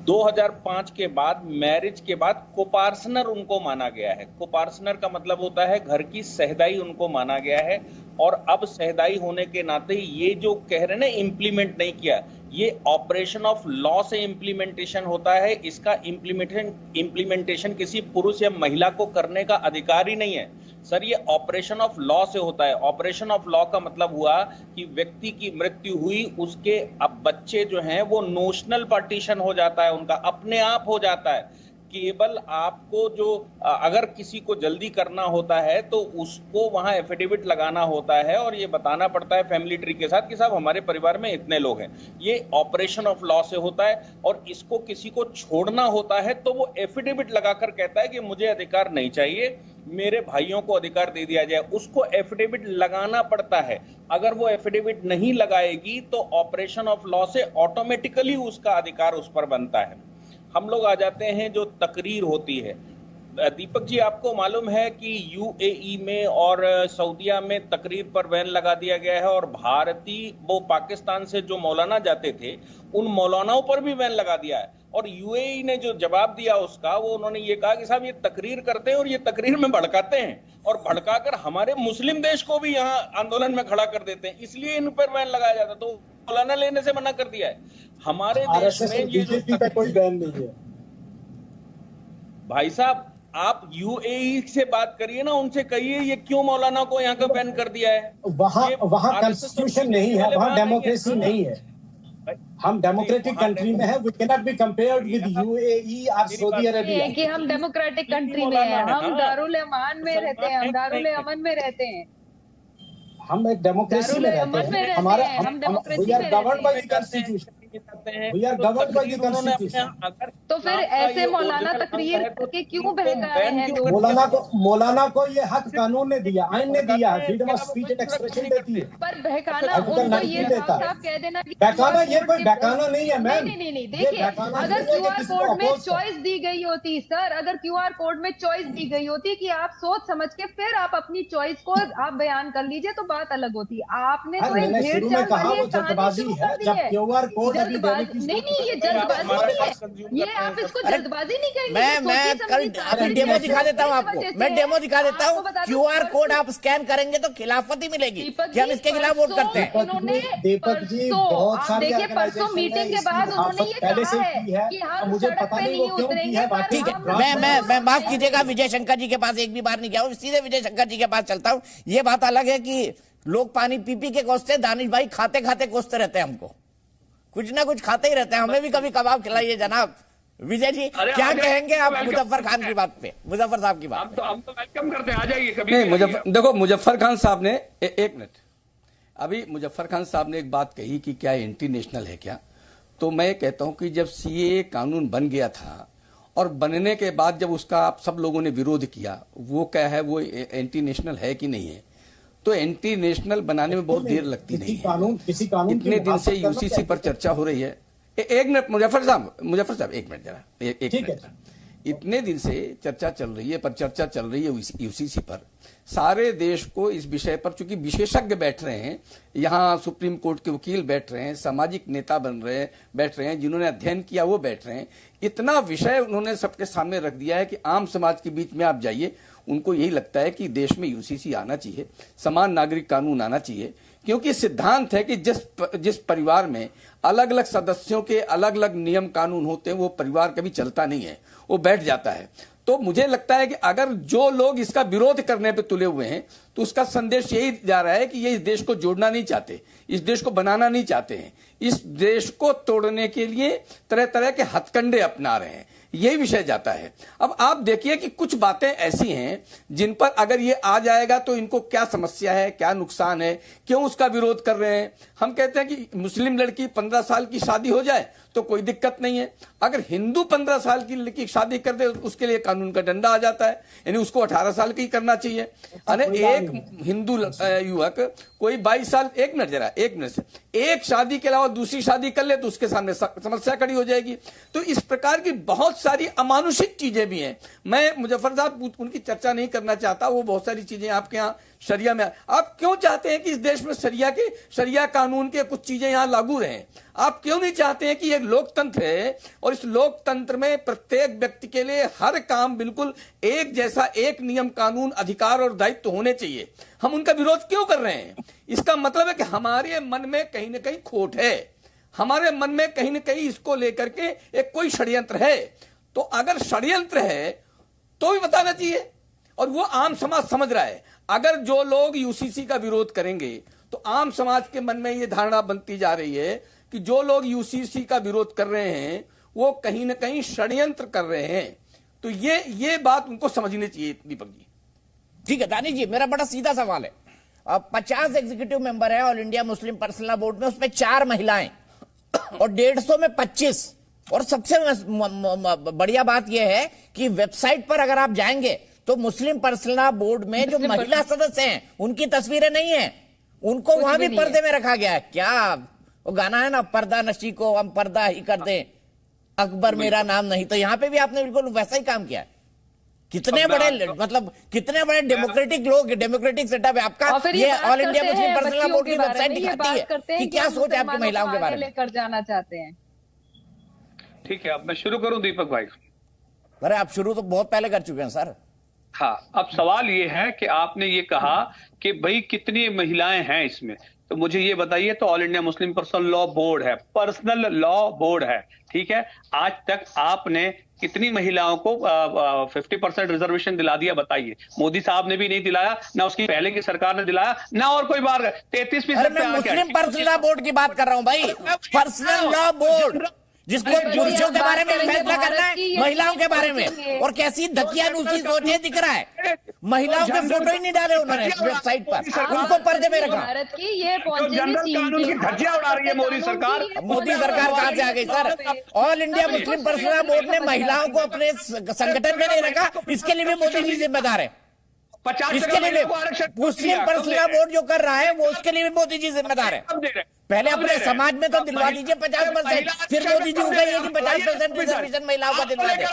Speaker 19: 2005 के बाद, मैरिज के बाद कोपार्सनर उनको माना गया है। कोपार्सनर का मतलब होता है घर की सहदाई उनको माना गया है। और अब सहदाई होने के नाते ये जो कह रहे हैं ना इम्प्लीमेंट नहीं किया, ये ऑपरेशन ऑफ लॉ से इम्प्लीमेंटेशन होता है। इसका इम्प्लीमेंटेशन किसी पुरुष या महिला को करने का अधिकार ही नहीं है सर, ये ऑपरेशन ऑफ लॉ से होता है। ऑपरेशन ऑफ लॉ का मतलब हुआ कि व्यक्ति की मृत्यु हुई, उसके अब बच्चे जो हैं वो नोशनल पार्टीशन हो जाता है, उनका अपने आप हो जाता है। केवल आपको जो अगर किसी को जल्दी करना होता है तो उसको वहां एफिडेविट लगाना होता है और ये बताना पड़ता है फैमिली ट्री के साथ कि साहब हमारे परिवार में इतने लोग हैं। ये ऑपरेशन ऑफ लॉ से होता है। और इसको किसी को छोड़ना होता है तो वो एफिडेविट लगाकर कहता है कि मुझे अधिकार नहीं चाहिए, मेरे भाइयों को अधिकार दे दिया जाए। उसको एफिडेविट लगाना पड़ता है। अगर वो एफिडेविट नहीं लगाएगी तो ऑपरेशन ऑफ लॉ से ऑटोमेटिकली उसका अधिकार उस पर बनता है। हम लोग आ जाते हैं जो तकरीर होती है। दीपक जी, आपको मालूम है कि यूएई में और सऊदीया में तकरीर पर बैन लगा दिया गया है और भारतीय वो पाकिस्तान से जो मौलाना जाते थे उन मौलानाओं पर भी बैन लगा दिया है। और यूएई ने जो जवाब दिया उसका, वो उन्होंने ये कहा कि साहब ये तकरीर करते हैं और ये तकरीर में भड़काते हैं और भड़काकर हमारे मुस्लिम देश को भी यहाँ आंदोलन में खड़ा कर देते हैं, इसलिए इन पर बैन लगाया जाता। तो मौलाना लेने से मना कर दिया है। हमारे देश में ये जो
Speaker 18: कोई बैन नहीं है
Speaker 19: भाई साहब, आप यूएई से बात करिए ना, उनसे कहिए ये क्यों मौलाना को यहाँ का बैन कर दिया है।
Speaker 18: वहाँ कॉन्स्टिट्यूशन नहीं है, वहाँ डेमोक्रेसी नहीं है। हम डेमोक्रेटिक कंट्री में है, we can not be compared with UAE और सऊदी अरेबिया।
Speaker 13: कि हम डेमोक्रेटिक कंट्री में हैं, हम दारुल अमान में रहते हैं, हम दारुल अमन में रहते हैं,
Speaker 18: हम एक डेमोक्रेसी में रहते हैं। हमारा we are governed by the constitution, we are governed by the constitution.
Speaker 13: तो फिर ऐसे मौलाना तकरीर करके क्यों बहकाए हैं लोग?
Speaker 18: मौलाना को ये हक कानून ने दिया, आइन ने दिया है, freedom of speech and expression देती है।
Speaker 13: पर बहकाना उनको ये साफ कह देना,
Speaker 18: बहकाना ये कोई बहकाना नहीं है मैम।
Speaker 13: नहीं, देखिए अगर क्यूआर कोड में चॉइस दी गई होती सर, अगर क्यूआर कोड में चॉइस दी गई होती कि आप सोच समझ के फिर आप अपनी चॉइस को आप बयान कर लीजिए तो बात अलग होती। आपने तो एक
Speaker 18: शुरू में कहा वो जल्दबाजी है, जब क्यूआर कोड
Speaker 13: नहीं, ये जल्दबाजी है, ये आप इसको जल्दबाजी नहीं कहेंगे।
Speaker 1: मैं कल डेमो दिखा देता हूँ आपको, मैं डेमो दिखा देता हूँ। क्यूआर कोड आप स्कैन करेंगे तो खिलाफत ही मिलेगी कि हम इसके खिलाफ वोट करते हैं।
Speaker 18: दीपक जी बहुत सारी
Speaker 13: देखिए परसों मीटिंग के बाद उन्होंने ये कहा है कि हम सड़क पे नहीं उतरेंगे।
Speaker 1: ठीक है, मैं माफ कीजिएगा, विजय शंकर जी के पास एक भी बार नहीं गया हूँ, सीधे विजय शंकर जी के पास चलता हूँ। ये बात अलग है कि लोग पानी पी पी के कोसते, दानिश भाई खाते खाते कोसते रहते हैं, हमको कुछ ना कुछ खाते ही रहते हैं। हमें भी कभी कबाब खिलाइए जनाब। विजय जी क्या कहेंगे आप मुजफ्फर खान की बात पे, मुजफ्फर साहब की बात पे?
Speaker 14: हम तो वेलकम करते हैं, आ जाइए कभी।
Speaker 20: नहीं, देखो मुजफ्फर खान साहब ने एक मिनट, अभी मुजफ्फर खान साहब ने एक बात कही कि क्या एंटी नेशनल है क्या। तो मैं कहता हूं कि जब सीएए कानून बन गया था और बनने के बाद जब उसका आप सब लोगों ने विरोध किया, वो क्या है, वो एंटी नेशनल है कि नहीं है? तो एंटी नेशनल बनाने में बहुत देर लगती नहीं है। इतने दिन से यूसीसी पर चर्चा हो रही है। एक मिनट मुजफ्फर साहब एक मिनट जरा, एक मिनट। इतने दिन से चर्चा चल रही है, पर चर्चा चल रही है यूसीसी पर। सारे देश को इस विषय पर, चूंकि विशेषज्ञ बैठ रहे हैं, यहाँ सुप्रीम कोर्ट के वकील बैठ रहे हैं, सामाजिक नेता बैठ रहे हैं, जिन्होंने अध्ययन किया वो बैठ रहे हैं। इतना विषय उन्होंने सबके सामने रख दिया है कि आम समाज के बीच में आप जाइए, उनको यही लगता है कि देश में यूसीसी आना चाहिए, समान नागरिक कानून आना चाहिए। क्योंकि सिद्धांत है कि जिस परिवार में अलग अलग सदस्यों के अलग अलग नियम कानून होते हैं, वो परिवार कभी चलता नहीं है, वो बैठ जाता है। तो मुझे लगता है कि अगर जो लोग इसका विरोध करने पे तुले हुए हैं, तो उसका संदेश यही जा रहा है कि ये इस देश को जोड़ना नहीं चाहते, इस देश को बनाना नहीं चाहते हैं, इस देश को तोड़ने के लिए तरह तरह के हथकंडे अपना रहे हैं। यही विषय जाता है। अब आप देखिए कि कुछ बातें ऐसी हैं जिन पर अगर ये आ जाएगा तो इनको क्या समस्या है, क्या नुकसान है, क्यों उसका विरोध कर रहे हैं। हम कहते हैं कि मुस्लिम लड़की 15 साल की शादी हो जाए तो कोई दिक्कत नहीं है, अगर हिंदू 15 साल की लड़की शादी कर दे उसके लिए कानून का डंडा आ जाता है, यानी उसको 18 साल की करना चाहिए। अरे एक हिंदू युवक कोई 22 साल, एक मिनट से एक शादी के अलावा दूसरी शादी कर ले तो उसके सामने समस्या खड़ी हो जाएगी। तो इस प्रकार की बहुत सारी अमानुषिक चीजें भी हैं। मैं मुजफ्फर साहब उनकी चर्चा नहीं करना चाहता, वो बहुत सारी चीजें आपके यहाँ शरिया में, आप क्यों चाहते हैं कि इस देश में शरिया कानून के कुछ चीजें यहां लागू रहें? आप क्यों नहीं चाहते हैं कि एक लोकतंत्र है और इस लोकतंत्र में प्रत्येक व्यक्ति के लिए हर काम बिल्कुल एक जैसा, एक नियम कानून, अधिकार और दायित्व होने चाहिए? हम उनका विरोध क्यों कर रहे हैं? इसका मतलब है कि हमारे मन में कहीं ना कहीं खोट है, हमारे मन में कहीं ना कहीं इसको लेकर के एक कोई षड्यंत्र है। तो अगर षड्यंत्र है तो भी बताना चाहिए, और वो आम समाज समझ रहा है। अगर जो लोग यूसीसी का विरोध करेंगे तो आम समाज के मन में ये धारणा बनती जा रही है कि जो लोग यूसीसी का विरोध कर रहे हैं वो कहीं ना कहीं षड्यंत्र कर रहे हैं। तो ये बात उनको समझनी चाहिए। दीपक जी
Speaker 1: ठीक है। दानिश जी, मेरा बड़ा सीधा सवाल है। 50 एग्जीक्यूटिव मेंबर है all India Muslim personal law board में, उसमें 4 महिलाएं और 150 में 25। और सबसे बढ़िया बात यह है कि वेबसाइट पर अगर आप जाएंगे तो मुस्लिम पर्सनल लॉ बोर्ड में जो महिला सदस्य हैं उनकी तस्वीरें नहीं है, उनको वहां भी पर्दे में रखा गया है। क्या वो गाना है ना, पर्दा नशी को हम पर्दा ही कर दें, अकबर मेरा नाम नहीं, तो यहाँ पे भी आपने बिल्कुल वैसा ही काम किया है। कितने बड़े मतलब कितने बड़े डेमोक्रेटिक लोग, डेमोक्रेटिक सेटअप है आपका। ये all India Muslim personal law board की वेबसाइट दिखाती है कि क्या सोच है आपकी महिलाओं के बारे में,
Speaker 13: लेकर जाना चाहते हैं।
Speaker 14: ठीक है, अब मैं शुरू करूं दीपक भाई?
Speaker 1: अरे आप शुरू तो बहुत पहले कर चुके हैं सर।
Speaker 14: हाँ, अब सवाल ये है कि आपने ये कहा कि भाई कितनी महिलाएं हैं इसमें, तो मुझे ये बताइए, तो all India Muslim personal law board है, पर्सनल लॉ बोर्ड है, ठीक है, आज तक आपने कितनी महिलाओं को 50% रिजर्वेशन दिला दिया बताइए? मोदी साहब ने भी नहीं दिलाया, ना उसकी पहले की सरकार ने दिलाया, ना और कोई बार 33%।
Speaker 1: मैं मुस्लिम पर्सनल लॉ बोर्ड की बात कर रहा हूं भाई, पर्सनल लॉ बोर्ड, जिसको पुरुषों के बारे में फैसला करना है, महिलाओं के बारे में। और कैसी दकियानूसी सोचे दिख रहा है, महिलाओं के फोटो ही नहीं डाले उन्होंने वेबसाइट पर, उनको पर्दे में रखा।
Speaker 13: भारत की ये
Speaker 14: जनरल कानून की धज्जियां उड़ा रही है मोदी सरकार।
Speaker 1: मोदी सरकार कहां से आ गई sir? All India Muslim personal law board ने महिलाओं को अपने संगठन में नहीं रखा, इसके लिए भी मोदी जी जिम्मेदार है।
Speaker 14: 50
Speaker 1: इसके लिए मुस्लिम पर्सनल लॉ बोर्ड जो कर रहा है वो उसके लिए भी मोदी जी जिम्मेदार है। पहले अपने समाज में तो दिलवा दीजिए 50%, फिर मोदी जी उगई है कि 50% रिजर्वेशन महिलाओं का दिलवा दे।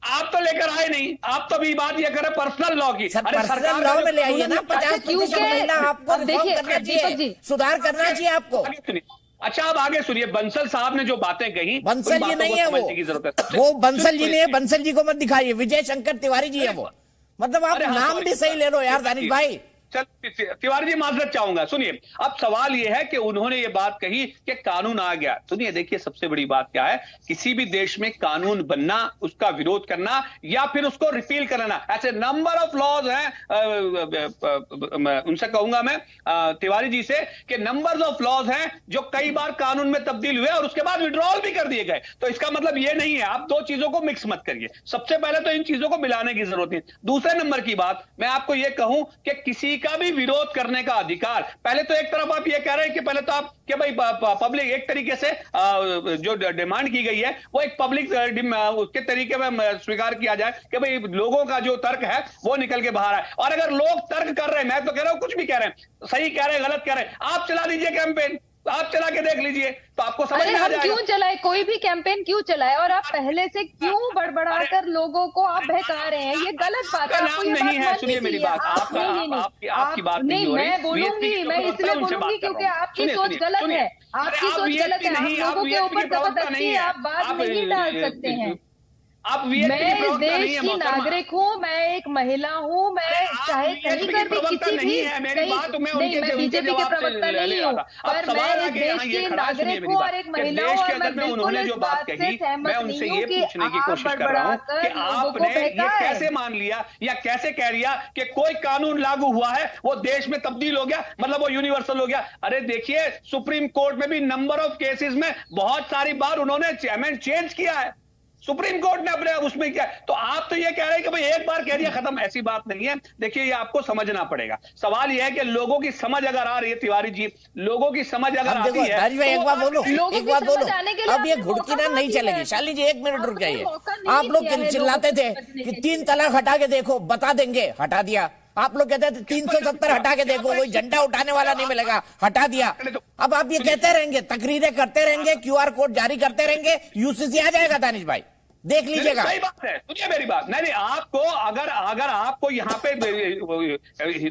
Speaker 14: आप तो लेकर आए नहीं, आप तो भी बात ये करें पर्सनल लॉ की।
Speaker 1: पर्सनल लॉ में ले आइए ना, 50% महिला आपको रिफॉर्म करना चाहिए, सुधार करना चाहिए आपको।
Speaker 14: अच्छा, अब आगे सुनिए, बंसल साहब ने जो बातें कही,
Speaker 1: बंसल जी नहीं है वो बंसल जी नहीं है, बंसल जी को मत दिखाइए, विजय शंकर तिवारी जी है वो। मतलब आप नाम भी सही ले लो यार दानिश भाई।
Speaker 14: चल तिवारी जी, माजरत चाहूंगा, सुनिए, अब सवाल यह है कि उन्होंने ये बात कही कि कानून आ गया। सुनिए, देखिए सबसे बड़ी बात क्या है, किसी भी देश में कानून बनना, उसका विरोध करना या फिर उसको रिपील करना, ऐसे नंबर ऑफ लॉज हैं। उनसे कहूंगा मैं तिवारी जी से कि नंबर्स ऑफ लॉज हैं जो कई बार कानून में तब्दील हुए और उसके बाद विड्रॉल भी कर दिए गए। तो इसका मतलब ये नहीं है, आप दो चीजों को मिक्स मत करिए। सबसे पहले तो इन चीजों को मिलाने की जरूरत नहीं। दूसरे नंबर की बात मैं आपको यह कहूं कि किसी का भी विरोध करने का अधिकार, पहले तो एक तरफ आप ये कह रहे हैं कि पहले तो आप कि भाई पब्लिक एक तरीके से जो डिमांड की गई है वो एक पब्लिक उसके तरीके में स्वीकार किया जाए कि भाई लोगों का जो तर्क है वो निकल के बाहर आए। और अगर लोग तर्क कर रहे हैं, मैं तो कह रहा हूं कुछ भी कह रहे हैं, सही कह रहे हैं गलत कह रहे हैं, आप चला दीजिए कैंपेन, आप चला के देख लीजिए तो आपको समझ में आ जाएगा।
Speaker 13: क्यों चलाए, कोई भी कैंपेन क्यों चलाए, और आप पहले से क्यों बड़बड़ाकर लोगों को आप बहका रहे हैं, ये गलत बात है।
Speaker 14: नाम नहीं है, सुनिए मेरी बात, आपकी बात नहीं हो रही।
Speaker 13: मैं बोलूंगी, मैं इसलिए बोलूंगी क्योंकि आपकी सोच गलत है, आपकी सोच गलत है, आप लोगों के ऊपर जबरदस्ती है, आप बात नहीं डाल सकते हैं। मैं इस देश की नागरिक हूँ, मैं एक महिला हूँ, मैं चाहे कहीं कर भी किसी भी नहीं, मैं बीजेपी के प्रवक्ता नहीं हूँ, पर मैं इस देश की नागरिक हूँ और एक महिला हूँ, और मैं बिल्कुल इस बात से सहमत नहीं हूँ कि आप बड़बड़ाकर लोगों को बहकाएं।
Speaker 14: कैसे मान लिया या कैसे कह लिया कि कोई कानून लागू हुआ है वो देश में तब्दील हो गया, मतलब वो यूनिवर्सल हो गया? अरे देखिए, सुप्रीम कोर्ट में भी नंबर ऑफ केसेस में बहुत सारी बार उन्होंने चेंज किया है, सुप्रीम कोर्ट ने अपने उसमें क्या। तो आप तो ये कह रहे हैं कि भाई एक बार कह दिया खत्म, ऐसी बात नहीं है। देखिए, ये आपको समझना पड़ेगा। सवाल ये है कि लोगों की समझ अगर आ रही है, तिवारी जी, लोगों की समझ अगर आती है,
Speaker 1: एक बात बोलो, अब ये घुड़की ना नहीं चलेगी। शाली जी 1 मिनट रुक जाइए। आप लोग चिल्लाते थे कि 3 तलाक हटा के देखो, बता देंगे, हटा दिया। आप लोग कहते थे 370 हटा के देखो, कोई झंडा उठाने वाला नहीं मिलेगा, हटा दिया। अब आप ये कहते रहेंगे, तकरीरें करते रहेंगे, QR कोड जारी करते रहेंगे, UCC आ जाएगा दानिश भाई, देख लीजिएगा।
Speaker 14: सही बात है, सुनिए मेरी बात। नहीं, आपको अगर आपको यहाँ पे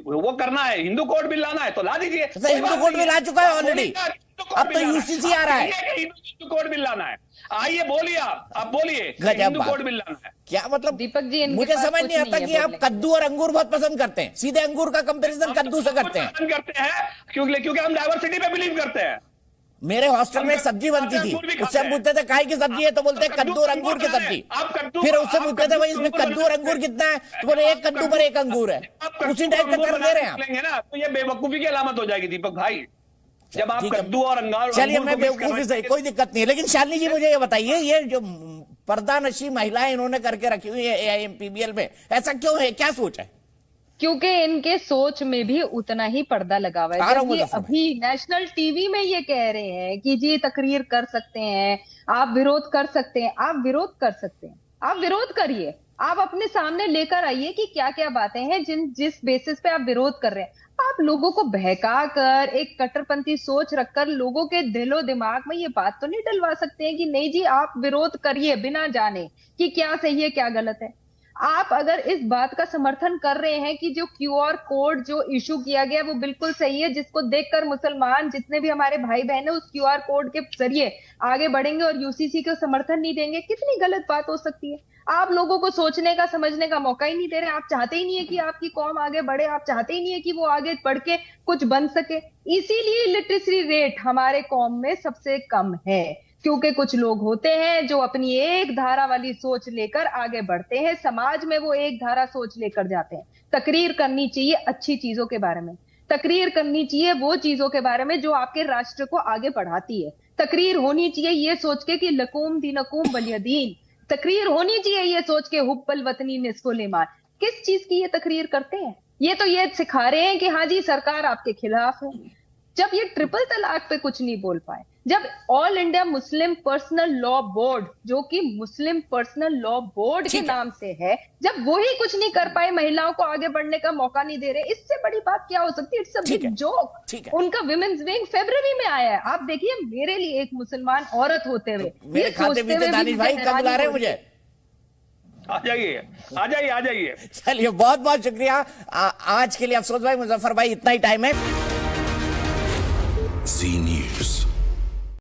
Speaker 14: वो करना है, हिंदू कोड बिल लाना है तो ला दीजिए।
Speaker 1: हिंदू कोड बिल आ चुका है ऑलरेडी, अब तो UCC आ रहा है।
Speaker 14: हिंदू कोड बिल लाना है, आइए बोलिए, आप बोलिए हिंदू कोड बिल लाना है।
Speaker 1: क्या मतलब
Speaker 13: दीपक जी,
Speaker 1: मुझे समझ नहीं आता कि आप कद्दू और अंगूर बहुत पसंद करते हैं, सीधे अंगूर का कंपैरिजन कद्दू से करते हैं
Speaker 14: क्योंकि हम डाइवर्सिटी पे बिलीव करते हैं।
Speaker 1: मेरे हॉस्टल में एक सब्जी बनती थी, उससे हम पूछते थे काहे की सब्जी है, तो बोलते हैं कद्दू और अंगूर की सब्जी। फिर उससे पूछते थे भाई इसमें कद्दू और अंगूर कितना है, तो बोले 1 कद्दू पर 1 अंगूर है। उसी टाइप का कर दे रहे हैं आप।
Speaker 14: तो ये बेवकूफी की अलामत हो जाएगी दीपक भाई, जब आप कद्दू और अंगार।
Speaker 1: चलिए, मैं बेवकूफी से कोई दिक्कत नहीं है, लेकिन शालिनी जी मुझे ये बताइए, ये जो पर्दा नशी महिलाएं इन्होंने करके रखी हुई है AIMPBL में, ऐसा क्यों है, क्या सोच है?
Speaker 13: क्योंकि इनके सोच में भी उतना ही पर्दा लगा हुआ है। जब ये अभी नेशनल टीवी में ये कह रहे हैं कि जी तकरीर कर सकते हैं, आप विरोध कर सकते हैं, आप विरोध कर सकते हैं, आप विरोध करिए, आप अपने सामने लेकर आइए कि क्या क्या बातें हैं जिस बेसिस पे आप विरोध कर रहे हैं। आप लोगों को बहका कर, एक कट्टरपंथी सोच रखकर लोगों के दिलो दिमाग में ये बात तो नहीं डलवा सकते हैं कि नहीं जी आप विरोध करिए बिना जाने कि क्या सही है क्या गलत है। आप अगर इस बात का समर्थन कर रहे हैं कि जो QR कोड जो इशू किया गया वो बिल्कुल सही है, जिसको देखकर मुसलमान जितने भी हमारे भाई बहन है उस QR कोड के जरिए आगे बढ़ेंगे और UCC को समर्थन नहीं देंगे, कितनी गलत बात हो सकती है। आप लोगों को सोचने का समझने का मौका ही नहीं दे रहे। आप चाहते ही नहीं है कि आपकी कौम आगे बढ़े, आप चाहते ही नहीं है कि वो आगे बढ़ के कुछ बन सके। इसीलिए लिटरेसी रेट हमारे कौम में सबसे कम है, क्योंकि कुछ लोग होते हैं जो अपनी एक धारा वाली सोच लेकर आगे बढ़ते हैं, समाज में वो एक धारा सोच लेकर जाते हैं। तकरीर करनी चाहिए अच्छी चीजों के बारे में, तकरीर करनी चाहिए वो चीजों के बारे में जो आपके राष्ट्र को आगे बढ़ाती है। तकरीर होनी चाहिए ये सोच के कि लकूम दीनकुम वलियदीन, तकरीर होनी चाहिए ये सोच के हुब्बल वतनी निस्फुल ईमान। किस चीज की ये तकरीर करते हैं? ये तो ये सिखा रहे हैं कि हाँ जी सरकार आपके खिलाफ है। जब ये ट्रिपल तलाक पे कुछ नहीं बोल पाए, जब all India Muslim personal law board जो कि मुस्लिम पर्सनल लॉ बोर्ड के नाम से है, जब वो ही कुछ नहीं कर पाए, महिलाओं को आगे बढ़ने का मौका नहीं दे रहे, इससे बड़ी बात क्या हो सकती है? It's a big joke. उनका विमेंस विंग फरवरी में आया है। आप देखिए मेरे लिए एक मुसलमान औरत होते हुए
Speaker 1: मेरे खाते में दानिश भाई कब बुला रहे हैं मुझे?
Speaker 14: आ जाइए आ जाइए आ जाइए।
Speaker 1: चलिए बहुत बहुत शुक्रिया। आज के लिए अफसोस भाई, मुजफ्फर भाई, इतना ही टाइम है।